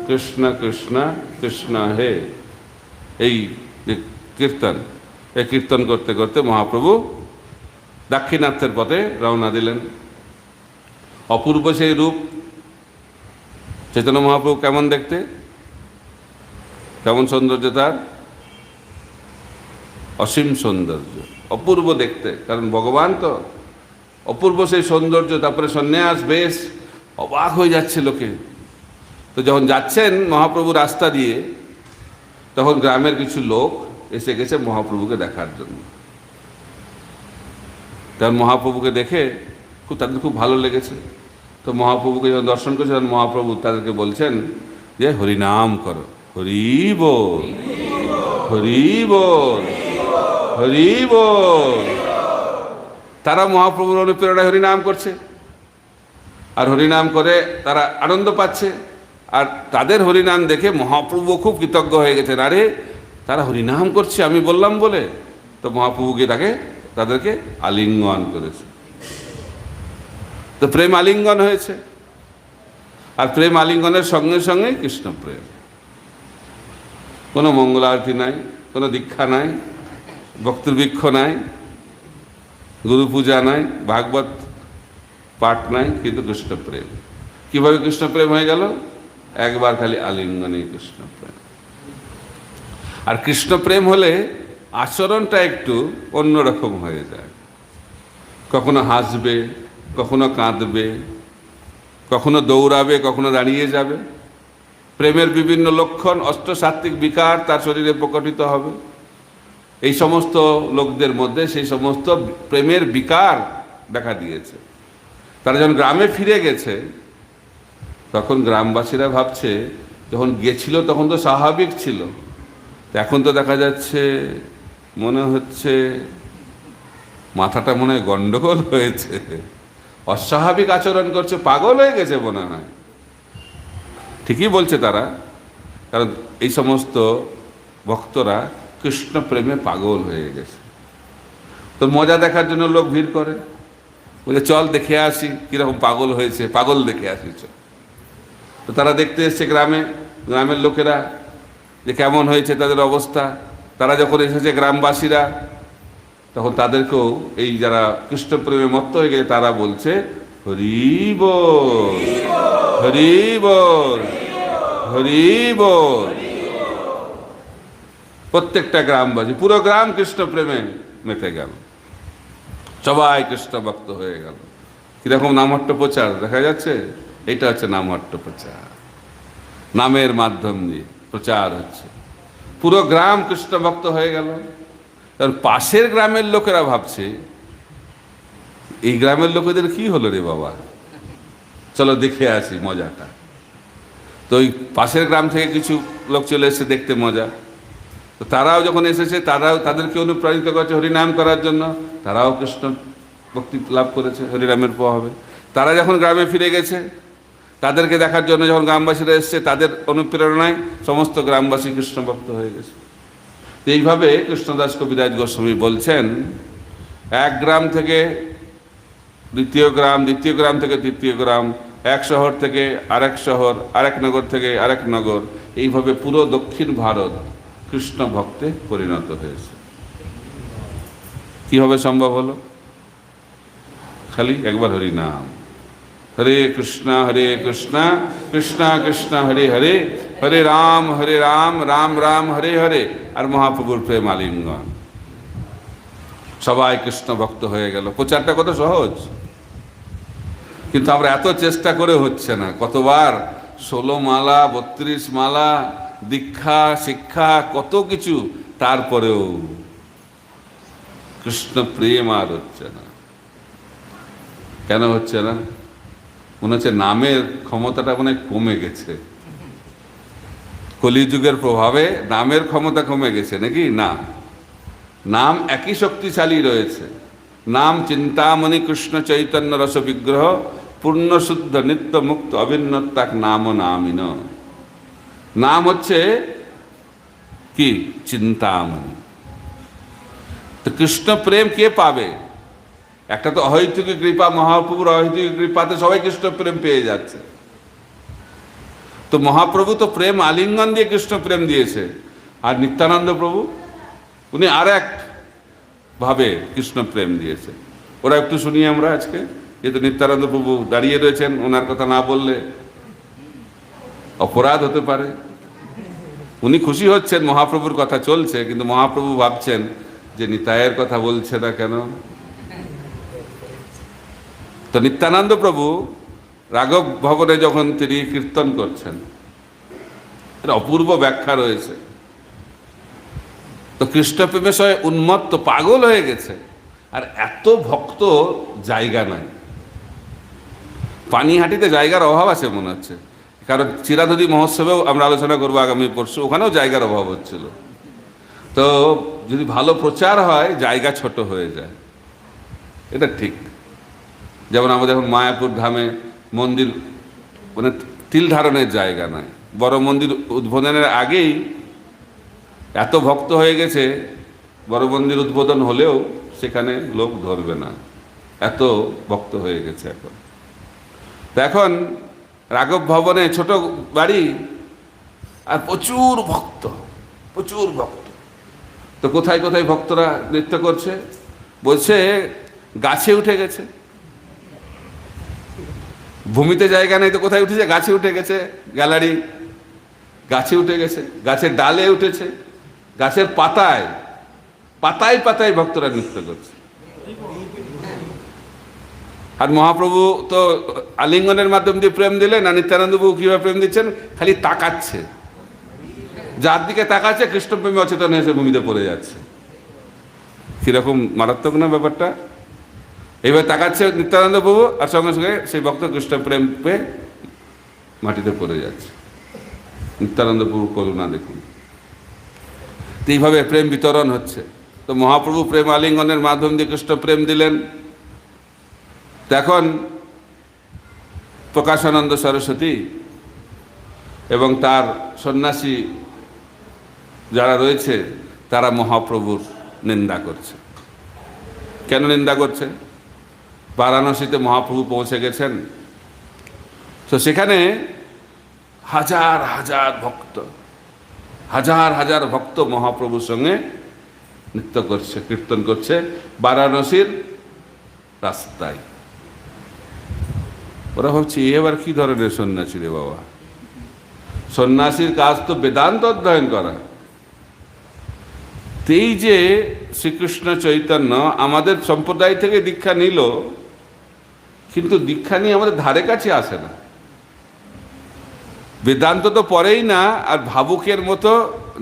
কৃষ্ণ কৃষ্ণ কৃষ্ণ হে, এই কীর্তন, এই কীর্তন করতে করতে মহাপ্রভু দাক্ষিণাত্যের পথে রওনা দিলেন। অপূর্ব সেই রূপ। চৈতন্য মহাপ্রভু কেমন দেখতে, কেমন সৌন্দর্য তার? অসীম সৌন্দর্য, অপূর্ব দেখতে, কারণ ভগবান তো অপূর্ব সেই সৌন্দর্য। তারপরে সন্ন্যাস বেশ, অবাক হয়ে যাচ্ছে লোকে। তো যখন যাচ্ছেন মহাপ্রভু রাস্তা দিয়ে, তখন গ্রামের কিছু লোক এসে গেছে মহাপ্রভুকে দেখার জন্য। কারণ মহাপ্রভুকে দেখে তাদের খুব ভালো লেগেছে। তো মহাপ্রভুকে যখন দর্শন করেছে, তখন মহাপ্রভু তাদেরকে বলছেন যে হরিনাম করো, হরি বল, হরি বল, হরি বল। তারা মহাপ্রভুর অনুপ্রেরণায় হরিনাম করছে, আর হরিনাম করে তারা আনন্দ পাচ্ছে। আর তাদের হরিনাম দেখে মহাপ্রভু খুব কৃতজ্ঞ হয়ে গেছেন, আরে তারা হরিনাম করছে আমি বললাম বলে। তো মহাপ্রভুকে তাদেরকে আলিঙ্গন করেছে। তো প্রেম আলিঙ্গন হয়েছে, আর প্রেম আলিঙ্গনের সঙ্গে সঙ্গে কৃষ্ণ প্রেম। কোনো মঙ্গল আরতি নাই, কোনো দীক্ষা নাই, ভক্তিবৃক্ষ নাই, গুরু পূজা নাই, ভাগবত পাঠ নাই, কিন্তু কৃষ্ণ প্রেম। কিভাবে কৃষ্ণ প্রেম হয়ে গেল? একবার খালি আলিঙ্গনে কৃষ্ণ প্রেম। আর কৃষ্ণ প্রেম হলে আচরণটা একটু অন্যরকম হয়ে যায়। কখনো হাসবে, কখনো কাঁদবে, কখনো দৌড়াবে, কখনো দাঁড়িয়ে যাবে। প্রেমের বিভিন্ন লক্ষণ, অষ্টসাত্ত্বিক বিকার তার শরীরে প্রকটিত হবে। এই সমস্ত লোকদের মধ্যে সেই সমস্ত প্রেমের বিকার দেখা দিয়েছে। তারা যখন গ্রামে ফিরে গেছে, তখন গ্রামবাসীরা ভাবছে, যখন গেছিল তখন তো স্বাভাবিক ছিল, এখন তো দেখা যাচ্ছে মনে হচ্ছে মাথাটা মনে হয় গন্ডগোল হয়েছে, অস্বাভাবিক আচরণ করছে, পাগল হয়ে গেছে মনে হয়। ঠিকই বলছে তারা, কারণ এই সমস্ত ভক্তরা কৃষ্ণ প্রেমে পাগল হয়ে গেছে। তো মজা দেখার জন্য লোক ভিড় করে, বলে চল দেখে আসি কিরকম পাগল হয়েছে, পাগল দেখে আসি চল। তো তারা দেখতে এসছে গ্রামে, গ্রামের লোকেরা যে কেমন হয়েছে তাদের অবস্থা। তারা যখন এসেছে গ্রামবাসীরা, তখন তাদেরকেও এই যারা কৃষ্ণ প্রেমে মত্ত হয়ে গেছে তারা বলছে হরি বল, হরি বল, হরি বল। প্রত্যেকটা গ্রামবাসী, পুরো গ্রাম কৃষ্ণ প্রেমে মেতে গেল, সবাই কৃষ্ণ ভক্ত হয়ে গেল। কিরকম নামহট্ট প্রচার দেখা যাচ্ছে? এটা হচ্ছে নামহট্ট প্রচার, নামের মাধ্যম দিয়ে প্রচার হচ্ছে। পুরো গ্রাম কৃষ্ণ ভক্ত হয়ে গেল। কারণ পাশের গ্রামের লোকেরা ভাবছে এই গ্রামের লোকেদের কি হলো রে বাবা, চলো দেখে আসি মজাটা। তো ওই পাশের গ্রাম থেকে কিছু লোক চলে এসেছে দেখতে মজা। তো তারাও যখন এসেছে, তাদেরকে অনুপ্রাণিত করছে হরিনাম করার জন্য। তারাও কৃষ্ণ ভক্তি লাভ করেছে হরিনামের প্রভাবে। তারা যখন গ্রামে ফিরে গেছে, তাদেরকে দেখার জন্য যখন গ্রামবাসীরা এসছে, তাদের অনুপ্রেরণায় সমস্ত গ্রামবাসী কৃষ্ণ ভক্ত হয়ে গেছে। তো এইভাবে কৃষ্ণদাস কবিরাজ গোস্বামী বলছেন, এক গ্রাম থেকে দ্বিতীয় গ্রাম, দ্বিতীয় গ্রাম থেকে তৃতীয় গ্রাম, এক শহর থেকে আরেক শহর, আরেক নগর থেকে আরেক নগর, এইভাবে পুরো দক্ষিণ ভারত কৃষ্ণ ভক্তে পরিণত হয়েছে। কিভাবে সম্ভব হলো? খালি একবার হরি নাম, হরে কৃষ্ণ কৃষ্ণ কৃষ্ণ হরে হরে, হরে রাম রাম রাম হরে হরে, আর মহাপ্রভুর প্রেম আলিঙ্গন, সবাই কৃষ্ণ ভক্ত হয়ে গেল। প্রচারটা কত সহজ, কিন্তু আমরা এত চেষ্টা করে হচ্ছে না। কতবার 16 মালা 32 মালা দীক্ষা শিক্ষা কত কিছু, তারপরেও কৃষ্ণ প্রেম আর হচ্ছে না। কেন হচ্ছে না? মনে হচ্ছে নামের ক্ষমতাটা মনে কমে গেছে, কলিযুগের প্রভাবে নামের ক্ষমতা কমে গেছে নাকি? না, নাম একই শক্তিশালী রয়েছে। নাম চিন্তামণি কৃষ্ণ চৈতন্য রস বিগ্রহ, পূর্ণ শুদ্ধ নিত্য মুক্ত অভিন্নতাক নাম নামিন। নাম হচ্ছে কি? চিন্তামণি। তো কৃষ্ণ প্রেম কে পাবে? একটা তো অহৈতুকী কৃপা, মহাপ্রভুর অহৈতুকী কৃপাতে সবাই কৃষ্ণ প্রেম পেয়ে যাচ্ছে। তো মহাপ্রভু তো প্রেম আলিঙ্গন দিয়ে কৃষ্ণ প্রেম দিয়েছে, আর নিত্যানন্দ প্রভু উনি আর এক ভাবে কৃষ্ণ প্রেম দিয়েছে। ওরা একটু শুনি আমরা আজকে, যেহেতু নিত্যানন্দ প্রভু দাঁড়িয়ে রয়েছেন, ওনার কথা না বললে অপরাধ হতে পারে। উনি খুশি হচ্ছেন মহাপ্রভুর কথা চলছে, কিন্তু মহাপ্রভু ভাবছেন যে নিতাইয়ের কথা বলছে না কেন। তো নিত্যানন্দ প্রভু রাঘব ভবনে যখন তিনি কীর্তন করছেন, এর অপূর্ব ব্যাখ্যা রয়েছে। তো কৃষ্ণপ্রেমে সবাই উন্মত্ত, পাগল হয়ে গেছে, আর এত ভক্ত জায়গা নাই। পানিহাটিতে জায়গার অভাব আছে মনে হচ্ছে, কারণ চিরাধুরী মহোৎসবেও আমরা আলোচনা করবো আগামী পরশু, ওখানেও জায়গার অভাব হচ্ছিল। তো যদি ভালো প্রচার হয়, জায়গা ছোট হয়ে যায়, এটা ঠিক। যেমন আমাদের এখন মায়াপুর ধামে মন্দির মানে তিল ধারণের জায়গা নাই, বড় মন্দির উদ্বোধনের আগেই এত ভক্ত হয়ে গেছে, বড় মন্দির উদ্বোধন হলেও সেখানে লোক ধরবে না, এত ভক্ত হয়ে গেছে এখন। তো এখন রাঘব ভবনে ছোট বাড়ি, আর প্রচুর ভক্ত, প্রচুর ভক্ত। তো কোথায় কোথায় ভক্তরা নৃত্য করছে? বলছে গাছে উঠে গেছে, ভূমিতে জায়গা নেই তো কোথায় উঠেছে? গাছে উঠে গেছে। গ্যালারি গাছে উঠে গেছে, গাছের ডালে উঠেছে, গাছের পাতায় পাতায় পাতায় ভক্তরা নৃত্য করছে। আর মহাপ্রভু তো আলিঙ্গনের মাধ্যম দিয়ে প্রেম দিলেন, আর নিত্যানন্দ প্রভু কিভাবে প্রেম দিচ্ছেন? খালি তাকাচ্ছে, যার দিকে তাকাচ্ছে কৃষ্ণপ্রেমী অচেতন হয়ে ভূমিতে পড়ে যাচ্ছে। কিরকম মারাত্মক না ব্যাপারটা? এইভাবে তাকাচ্ছে নিত্যানন্দ প্রভু, আর সঙ্গে সঙ্গে সেই ভক্ত কৃষ্ণপ্রেম পেয়ে মাটিতে পড়ে যাচ্ছে। নিত্যানন্দ প্রভু করুণা দেখুন। তো এইভাবে প্রেম বিতরণ হচ্ছে। তো মহাপ্রভু প্রেম আলিঙ্গনের মাধ্যম দিয়ে কৃষ্ণ প্রেম দিলেন। এখন প্রকাশানন্দ সরস্বতী এবং তার সন্ন্যাসী যারা রয়েছে, তারা মহাপ্রভুর নিন্দা করছে। কেন নিন্দা করছে? বারাণসীতে মহাপ্রভু পৌঁছে গেছেন, তো সেখানে হাজার হাজার ভক্ত, হাজার হাজার ভক্ত মহাপ্রভুর সঙ্গে নৃত্য করছে, কীর্তন করছে বারাণসীর রাস্তায়। ওরা ভাবছে এবার কি ধরনের সন্ন্যাসী রে বাবা, সন্ন্যাসীর কাজ তো বেদান্ত অধ্যয়ন করা। এই যে শ্রীকৃষ্ণ চৈতন্য আমাদের সম্প্রদায় থেকে দীক্ষা নিল, কিন্তু দীক্ষা নিয়ে আমাদের ধারে কাছে আসে না। বেদান্ত তো পরেই না, আর ভাবুকের মতো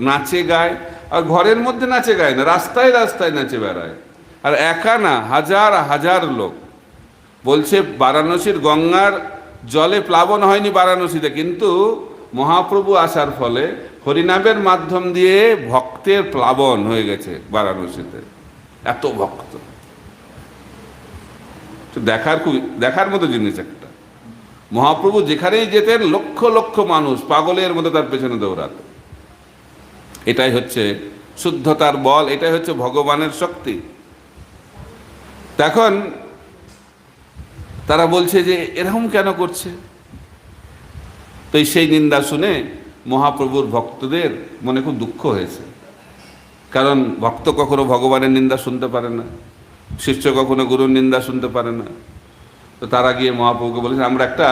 নাচে গায়, আর ঘরের মধ্যে নাচে গায় না, রাস্তায় রাস্তায় নাচে বেড়ায়। আর একা না, হাজার হাজার লোক। বলছে বারাণসীর গঙ্গার জলে প্লাবন হয়নি বারাণসীতে, কিন্তু মহাপ্রভু আসার ফলে হরিনামের মাধ্যম দিয়ে ভক্তের প্লাবন হয়ে গেছে বারাণসীতে। এত ভক্ত, দেখার মতো জিনিস একটা। মহাপ্রভু যেখানেই যেতেন লক্ষ লক্ষ মানুষ পাগলের মতো তার পেছনে দৌড়াত। এটাই হচ্ছে শুদ্ধতার বল, এটাই হচ্ছে ভগবানের শক্তি। তখন তারা বলছে যে এরকম কেন করছে? তো সেই নিন্দা শুনে মহাপ্রভুর ভক্তদের মনে খুব দুঃখ হয়েছে, কারণ ভক্ত কখনো ভগবানের নিন্দা শুনতে পারে না, শিষ্য কখনো গুরুর নিন্দা শুনতে পারে না। তো তারা গিয়ে মহাপ্রভুকে বলেছে আমরা একটা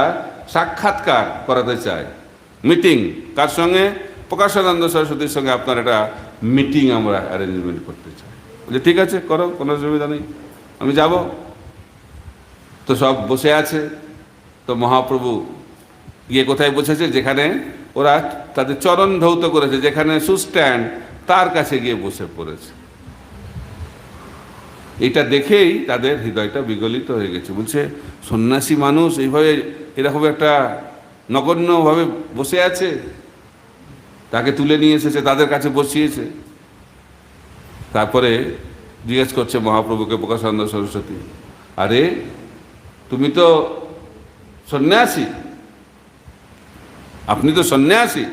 সাক্ষাৎকার করাতে চাই, মিটিং। কার সঙ্গে? প্রকাশানন্দ সরস্বতীর সঙ্গে আপনার একটা মিটিং আমরা অ্যারেঞ্জমেন্ট করতে চাই। বলে ঠিক আছে, করো, কোনো অসুবিধা নেই, আমি যাব। তো সব বসে আছে। তো মহাপ্রভু গিয়ে কোথায় বসেছে? যেখানে ওরা তাদের চরণ ধৌত করেছে, যেখানে সুস্ট্যান্ড, তার কাছে গিয়ে বসে পড়েছে। এটা দেখেই তাদের হৃদয়টা বিগলিত হয়ে গেছে। বলছে সন্ন্যাসী মানুষ এইভাবে এরকম একটা নগণ্যভাবে বসে আছে, তাকে তুলে নিয়ে এসেছে, তাদের কাছে বসিয়েছে। তারপরে জিজ্ঞেস করছে মহাপ্রভুকে প্রকাশানন্দ সরস্বতী, আরে তুমি তো সন্ন্যাসী, আপনি তো সন্ন্যাসী,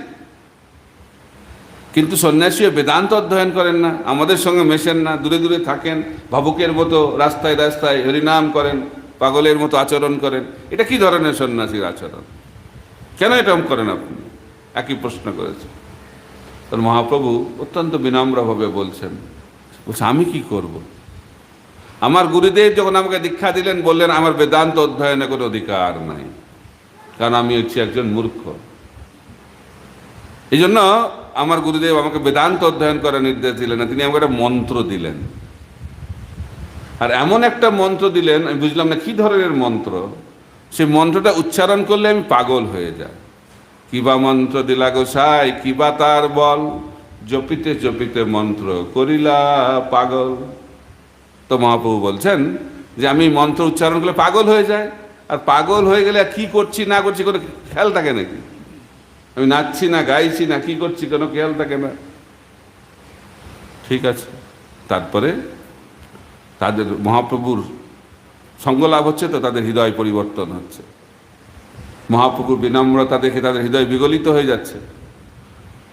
কিন্তু সন্ন্যাসী বেদান্ত অধ্যয়ন করেন না, আমাদের সঙ্গে মেশেন না, দূরে দূরে থাকেন, ভাবুকের মতো রাস্তায় রাস্তায় হরিনাম করেন, পাগলের মতো আচরণ করেন। এটা কি ধরনের সন্ন্যাসীর আচরণ? কেন এরকম করেন আপনি? একই প্রশ্ন করেছে। তার মহাপ্রভু অত্যন্ত বিনম্রভাবে বলছেন, আমি কি করব? আমার গুরুদেব যখন আমাকে দীক্ষা দিলেন বললেন আমার বেদান্ত অধ্যয়নে কোনো অধিকার নাই, কারণ আমি হচ্ছি একজন মূর্খ। এই জন্য আমার গুরুদেব আমাকে বেদান্ত অধ্যয়ন করার নির্দেশ দিলেন না, তিনি আমাকে একটা মন্ত্র দিলেন। আর এমন একটা মন্ত্র দিলেন, আমি বুঝলাম না কি ধরনের মন্ত্র। সেই মন্ত্রটা উচ্চারণ করলে আমি পাগল হয়ে যাই। কিবা মন্ত্র দিলা গোসাই, কিবা তার বল, জপিতে জপিতে মন্ত্র করিলা পাগল। তো মহাপ্রভু বলছেন যে আমি মন্ত্র উচ্চারণ করলে পাগল হয়ে যায়, আর পাগল হয়ে গেলে কি করছি না করছি কোনো খেয়াল থাকে নাকি? আমি নাচছি না গাইছি না কি করছি কোনো খেয়াল থাকে না। ঠিক আছে, তারপরে তাদের মহাপ্রভুর সঙ্গ লাভ হচ্ছে, তো তাদের হৃদয় পরিবর্তন হচ্ছে। মহাপ্রভুর বিনম্রতা দেখে তাদের হৃদয় বিগলিত হয়ে যাচ্ছে।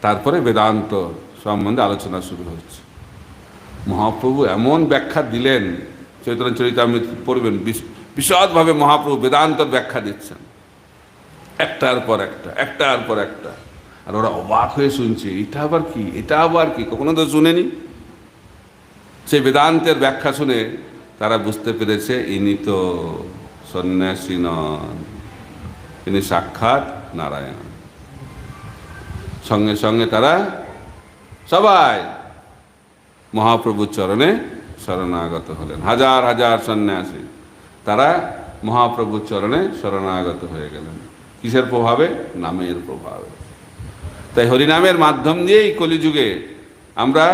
তারপরে বেদান্ত সম্বন্ধে আলোচনা শুরু হচ্ছে। মহাপ্রভু এমন ব্যাখ্যা দিলেন, চৈতন্য চরিতামৃত পড়বেন, বিশদভাবে মহাপ্রভু বেদান্তর ব্যাখ্যা দিচ্ছেন, একটার পর একটা, একটার পর একটা। আর ওরা অবাক হয়ে শুনছে, এটা আবার কি, এটা আবার কি, কখনো তো শুনেনি। সেই বেদান্তের ব্যাখ্যা শুনে তারা বুঝতে পেরেছে ইনি তো সন্ন্যাসী নন, ইনি সাক্ষাৎ নারায়ণ। সঙ্গে সঙ্গে তারা সবাই মহাপ্রভুর চরণে শরণাগত হলেন। হাজার হাজার সন্ন্যাসী তারা মহাপ্রভুর চরণে শরণাগত হয়ে গেলেন। কিসের প্রভাবে? নামের প্রভাবে। তাই হরিনামের মাধ্যম দিয়েই কলিযুগে আমরা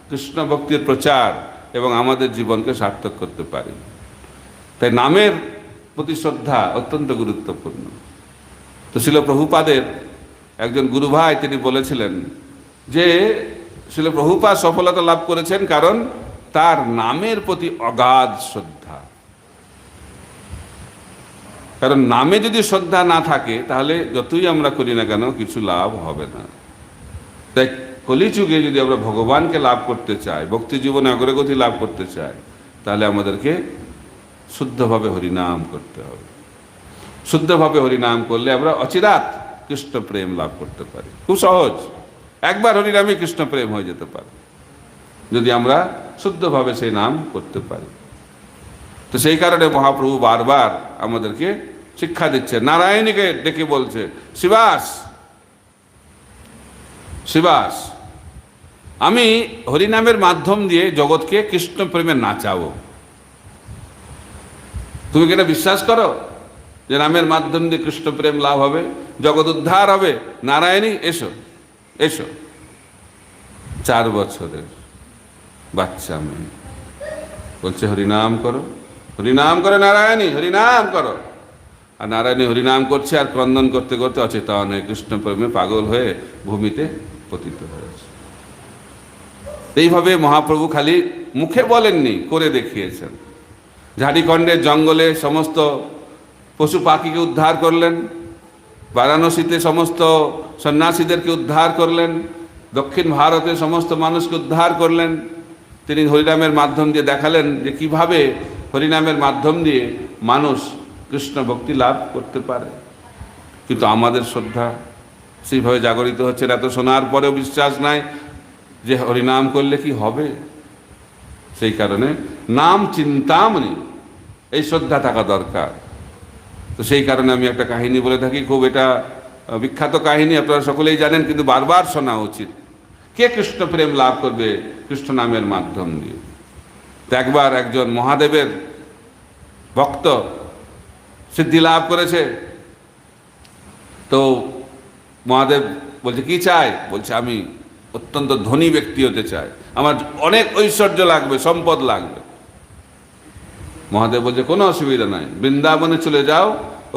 কৃষ্ণ ভক্তির প্রচার এবং আমাদের জীবনকে সার্থক করতে পারি। তাই নামের প্রতি শ্রদ্ধা অত্যন্ত গুরুত্বপূর্ণ। তো শিল প্রভুপাদের একজন গুরু ভাই তিনি বলেছিলেন যে শিল প্রভুপাদ সফলতা লাভ করেছেন কারণ তার নামের প্রতি অগাধ শ্রদ্ধা। কারণ নামে যদি শ্রদ্ধা না থাকে তাহলে যতই আমরা করি না কেন কিছু লাভ হবে না। তাই কলিযুগে যদি আমরা ভগবানকে লাভ করতে চাই, ভক্তি জীবনে অগ্রগতি লাভ করতে চাই, তাহলে আমাদেরকে শুদ্ধভাবে হরিনাম করতে হবে। শুদ্ধভাবে হরিনাম করলে আমরা অচিরাত কৃষ্ণ প্রেম লাভ করতে পারি। খুব সহজ, একবার হরিনামে কৃষ্ণ প্রেম হয়ে যেতে পারে যদি আমরা শুদ্ধভাবে সেই নাম করতে পারি। তো সেই কারণে মহাপ্রভু বারবার আমাদেরকে শিক্ষা দিচ্ছে, নারায়ণীকে ডেকে বলছে, শিবাস শিবাস, আমি হরিনামের মাধ্যম দিয়ে জগৎকে কৃষ্ণ প্রেমে নাচাবো। তুমি কি এটা বিশ্বাস করো যে নামের মাধ্যম দিয়ে কৃষ্ণ প্রেম লাভ হবে, জগৎ উদ্ধার হবে? নারায়ণী এসো এসো, 4 বছরের বাচ্চা মেয়ে বলছে হরিনাম করো, হরিনাম করে নারায়ণী, হরিনাম করো। আর নারায়ণী হরিনাম করছে আর ক্রন্দন করতে করতে অচেতন হয়ে কৃষ্ণ প্রেমে পাগল হয়ে ভূমিতে পতিত হয়েছে। এইভাবে মহাপ্রভু খালি মুখে বলেননি, করে দেখিয়েছেন। ঝাড়িখণ্ডের জঙ্গলে সমস্ত পশু পাখিকে উদ্ধার করলেন, বারাণসীতে সমস্ত সন্ন্যাসীদেরকে উদ্ধার করলেন, দক্ষিণ ভারতে সমস্ত মানুষকে উদ্ধার করলেন। তিনি হরিনামের মাধ্যম দিয়ে দেখালেন যে কিভাবে হরিনামের মাধ্যম দিয়ে মানুষ কৃষ্ণ ভক্তি লাভ করতে পারে। কিন্তু আমাদের শ্রদ্ধা সেইভাবে জাগরিত হচ্ছে না, এত শোনার পরেও বিশ্বাস নাই যে হরিনাম করলে কি হবে। সেই কারণে নাম চিন্তামণি, এই শ্রদ্ধা থাকা দরকার। তো সেই কারণে আমি একটা কাহিনী বলে থাকি, খুব এটা বিখ্যাত কাহিনী, আপনারা সকলেই জানেন, কিন্তু বারবার শোনা উচিত। কে কৃষ্ণ প্রেম লাভ করবে কৃষ্ণ নামের মাধ্যম দিয়ে? তো একবার একজন মহাদেবের ভক্ত সিদ্ধি লাভ করেছে। তো মহাদেব বলছে কি চাই? বলছে আমি অত্যন্ত ধনী ব্যক্তি হতে চাই, আমার অনেক ঐশ্বর্য লাগবে, সম্পদ লাগবে। মহাদেব বলছে কোনো অসুবিধা নাই, বৃন্দাবনে চলে যাও,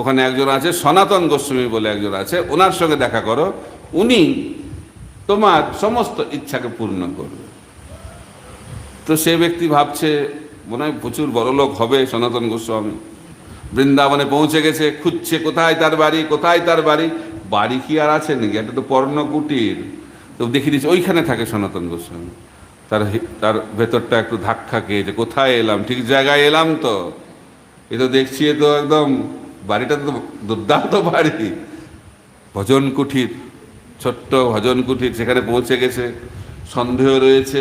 ওখানে একজন আছে সনাতন গোস্বামী বলে একজন আছে, ওনার সঙ্গে দেখা করো, উনি তোমার সমস্ত ইচ্ছাকে পূর্ণ করবে। তো সে ব্যক্তি ভাবছে মনে হয় প্রচুর বড়লোক হবে সনাতন গোস্বামী। বৃন্দাবনে পৌঁছে গেছে, খুঁজছে কোথায় তার বাড়ি, কোথায় তার বাড়ি। বাড়ি কি আর আছে নাকি, একটা তো পর্ণ কুটির। তো দেখিয়ে দিচ্ছে ওইখানে থাকে সনাতন গোস্বামী। তার ভেতরটা একটু ধাক্কা খেয়ে যে কোথায় এলাম, ঠিক জায়গায় এলাম তো। এ তো দেখছি এ তো একদম বাড়িটা তো দুর্দান্ত বাড়ি, ভজন কুঠির, ছোট্ট ভজন কুঠির। সেখানে পৌঁছে গেছে, সন্দেহ রয়েছে।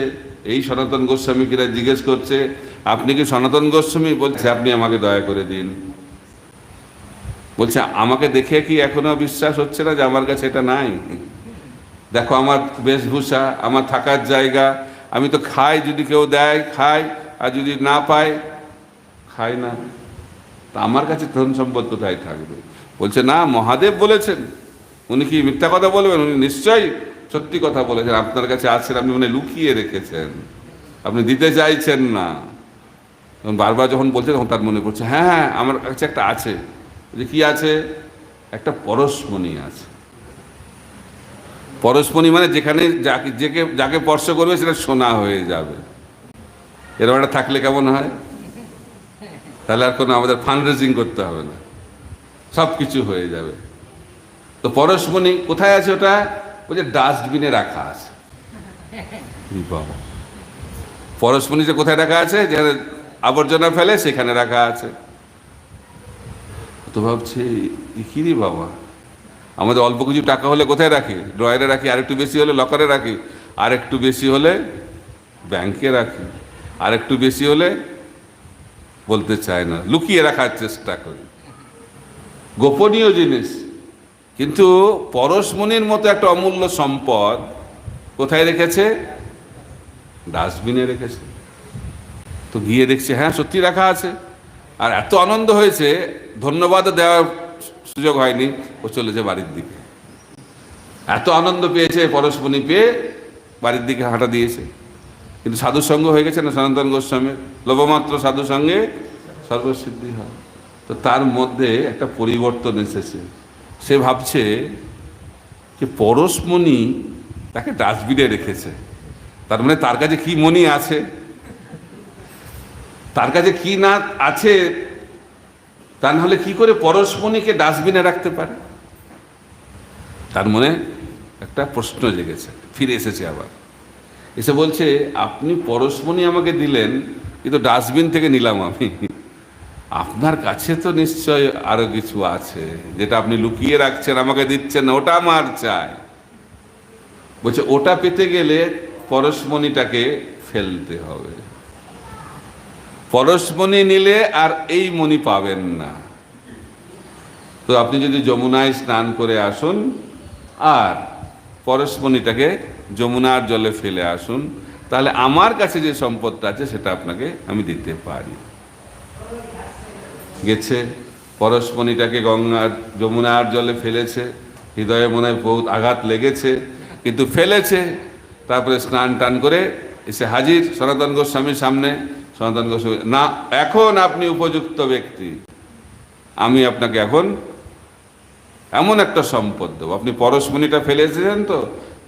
এই সনাতন গোস্বামী কিরা জিজ্ঞেস করছে আপনি কি সনাতন গোস্বামী? বলছে আপনি আমাকে দয়া করে দিন। বলছে আমাকে দেখে কি এখনো বিশ্বাস হচ্ছে না যে আমার কাছে এটা নাই? দেখো আমার বেশভূষা, আমার থাকার জায়গা, আমি তো খাই, যদি কেউ দেয় খাই, আর যদি না পাই খাই না। তা আমার কাছে ধন সম্পদ কোথায় থাকবে? বলছে না, মহাদেব বলেছেন। উনি কি মিথ্যা কথা বলবেন? উনি নিশ্চয়ই সত্যি কথা বলেছেন। আপনার কাছে আছেন, আপনি মনে লুকিয়ে রেখেছেন, আপনি দিতে চাইছেন না। বারবার যখন বলছে তখন তার মনে পড়ছে হ্যাঁ হ্যাঁ আমার কাছে একটা আছে। যে কি আছে? একটা পরশমণি আছে। পরশমণি মানে যেখানে যাকে স্পর্শ করবে সেটা সোনা হয়ে যাবে। এরকম একটা থাকলে কেমন হয়? তাহলে আর কোনো আমাদের ফান্ড রেজিং করতে হবে না, সব কিছু হয়ে যাবে। তো পরশমণি কোথায় আছে? ওটা ওই যে ডাস্টবিনে রাখা আছে। বাবা, পরশমণিটা কোথায় রাখা আছে? যেখানে আবর্জনা ফেলে সেখানে রাখা আছে। তো ভাবছি কি রে বাবা, আমাদের অল্প কিছু টাকা হলে কোথায় রাখি? ড্রয়ারে রাখি, আর একটু বেশি হলে লকারে রাখি, আর একটু বেশি হলে ব্যাংকে রাখি, আর একটু বেশি হলে বলতে চায় না, লুকিয়ে রাখার চেষ্টা করি, গোপনীয় জিনিস। কিন্তু পরশমণির মতো একটা অমূল্য সম্পদ কোথায় রেখেছে? ডাস্টবিনে রেখেছে। তো গিয়ে দেখছে হ্যাঁ সত্যি রাখা আছে। আর এত আনন্দ হয়েছে, ধন্যবাদও দেওয়ার সুযোগ হয়নি, ও চলেছে বাড়ির দিকে। এত আনন্দ পেয়েছে পরশমণি পেয়ে, বাড়ির দিকে হাঁটা দিয়েছে। কিন্তু সাধুসঙ্গ হয়ে গেছে না সনাতন গোস্বামীর, লবমাত্র সাধু সঙ্গে সর্বসিদ্ধি হয়। তো তার মধ্যে একটা পরিবর্তন এসেছে। সে ভাবছে যে পরশমণি তাকে ডাস্টবিনে রেখেছে, তার মানে তার কাছে কি মণি আছে, তার কাছে কি না আছে, তা নাহলে কি করে পরশমণিকে ডাস্টবিনে রাখতে পারে? তার মনে একটা প্রশ্ন জেগেছে, ফিরে এসেছে আবার, এসে বলছে আপনি পরশমণি আমাকে দিলেন, কিন্তু ডাস্টবিন থেকে নিলাম আমি। আপনার কাছে তো নিশ্চয় আরো কিছু আছে যেটা আপনি লুকিয়ে রাখছেন, আমাকে দিচ্ছেন না, ওটা আমার চাই। বলছে ওটা পেতে গেলে পরশমণিটাকে ফেলতে হবে। পরশমণি নিলে আর এই মণি পাবেন না। তো আপনি যদি যমুনায় স্নান করে আসুন আর পরশমণিটাকে যমুনার জলে ফেলে আসুন, তাহলে আমার কাছে যে সম্পদটা আছে সেটা আপনাকে আমি দিতে পারি। গেছে, পরশমণিটাকে গঙ্গার যমুনার জলে ফেলেছে, হৃদয়ে মনে হয় বহুত আঘাত লেগেছে, কিন্তু ফেলেছে। তারপরে স্নান টান করে এসে হাজির সনাতন গোস্বামীর সামনে। সনাতন গোস্বামী, না, এখন আপনি উপযুক্ত ব্যক্তি, আমি আপনাকে এখন এমন একটা সম্পদ দেবো। আপনি পরশমণিটা ফেলেছিলেন তো,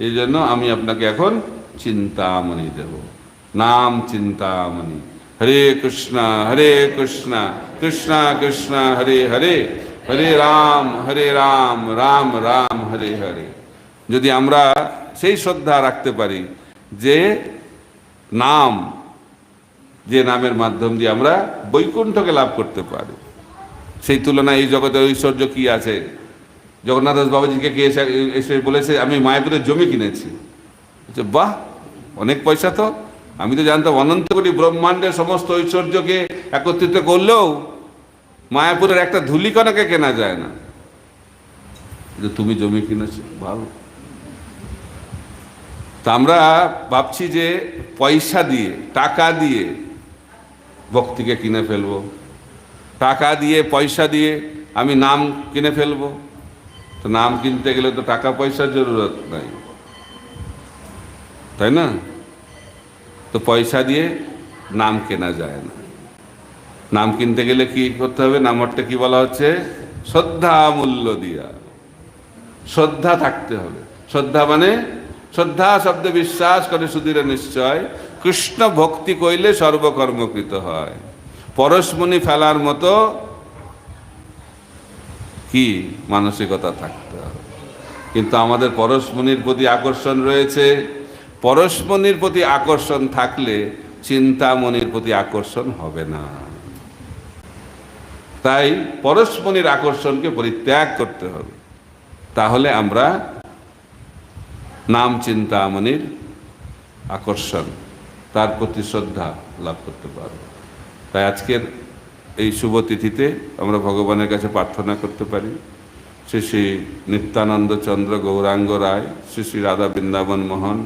এই জন্য আমি আপনাকে এখন চিন্তামণি দেব, নাম চিন্তামণি। হরে কৃষ্ণ কৃষ্ণ কৃষ্ণ হরে হরে, হরে রাম রাম রাম হরে হরে। যদি আমরা সেই শ্রদ্ধা রাখতে পারি যে নাম, যে নামের মাধ্যম দিয়ে আমরা বৈকুণ্ঠকে লাভ করতে পারি, সেই তুলনায় এই জগতে ঐশ্বর্য কি আছে? জগন্নাথ দাস বাবাজিকে কে এসে বলেছে আমি মায়াপুরের জমি কিনেছি। বাহ, অনেক পয়সা তো। আমি তো জানতাম অনন্ত কোটি ব্রহ্মাণ্ডের সমস্ত ঐশ্বর্যকে একত্রিত করলেও মায়াপুরের একটা ধূলিকণাকে কেনা যায় না। যে তুমি জমি কিনেছো, ভালো। তা আমরা ভাবছি যে পয়সা দিয়ে, টাকা দিয়ে ভক্তিকে কিনে ফেলবো, টাকা দিয়ে পয়সা দিয়ে আমি নাম কিনে ফেলবো। তো নাম কিনতে গেলে তো টাকা পয়সার জরুরত নাই, তাই না? তো পয়সা দিয়ে নাম কেনা যায় না। নাম কিনতে গেলে কি করতে হবে? নামটা কি বলা হচ্ছে? শ্রদ্ধা মূল্য দিয়া, শ্রদ্ধা থাকতে হবে। শ্রদ্ধা মানে শ্রদ্ধা শব্দে বিশ্বাস করে সুধীর নিশ্চয়, কৃষ্ণ ভক্তি কইলে সর্বকর্মকৃত হয়। পরশমণি ফেলার মতো কি মানসিকতা থাকতে হবে। কিন্তু আমাদের পরশমণির প্রতি আকর্ষণ রয়েছে। পরশমণির প্রতি আকর্ষণ থাকলে চিন্তামণির প্রতি আকর্ষণ হবে না। তাই পরশমণির আকর্ষণকে পরিত্যাগ করতে হবে, তাহলে আমরা নাম চিন্তামণির আকর্ষণ, তার প্রতি শ্রদ্ধা লাভ করতে পারব। তাই আজকের এই শুভ তিথিতে আমরা ভগবানের কাছে প্রার্থনা করতে পারি, শ্রী শ্রী নিত্যানন্দ চন্দ্র গৌরাঙ্গ রায়, শ্রী শ্রী রাধা বৃন্দাবন মোহন,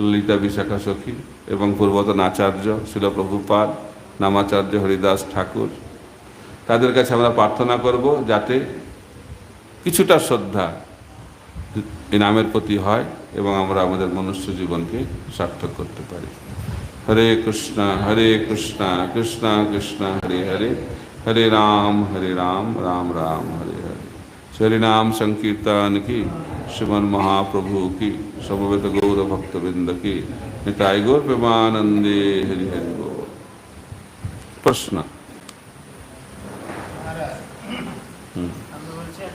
ললিতা বিশাখা সখী এবং পূর্বতন আচার্য শিল প্রভুপাদ, নামাচার্য হরিদাস ঠাকুর, তাদের কাছে আমরা প্রার্থনা করব যাতে কিছুটা শ্রদ্ধা এই নামের প্রতি হয় এবং আমরা আমাদের মনুষ্য জীবনকে সার্থক করতে পারি। হরে কৃষ্ণ কৃষ্ণ কৃষ্ণ হরে হরে, হরে রাম রাম রাম হরে হরে। हरि नाम संकीर्तन की, श्रीमन महाप्रभु की, समवेत गौर भक्तवृंद की, निताय गौर प्रेमानंदे। हरि हरि बोल। प्रश्न? আমরা বলছেন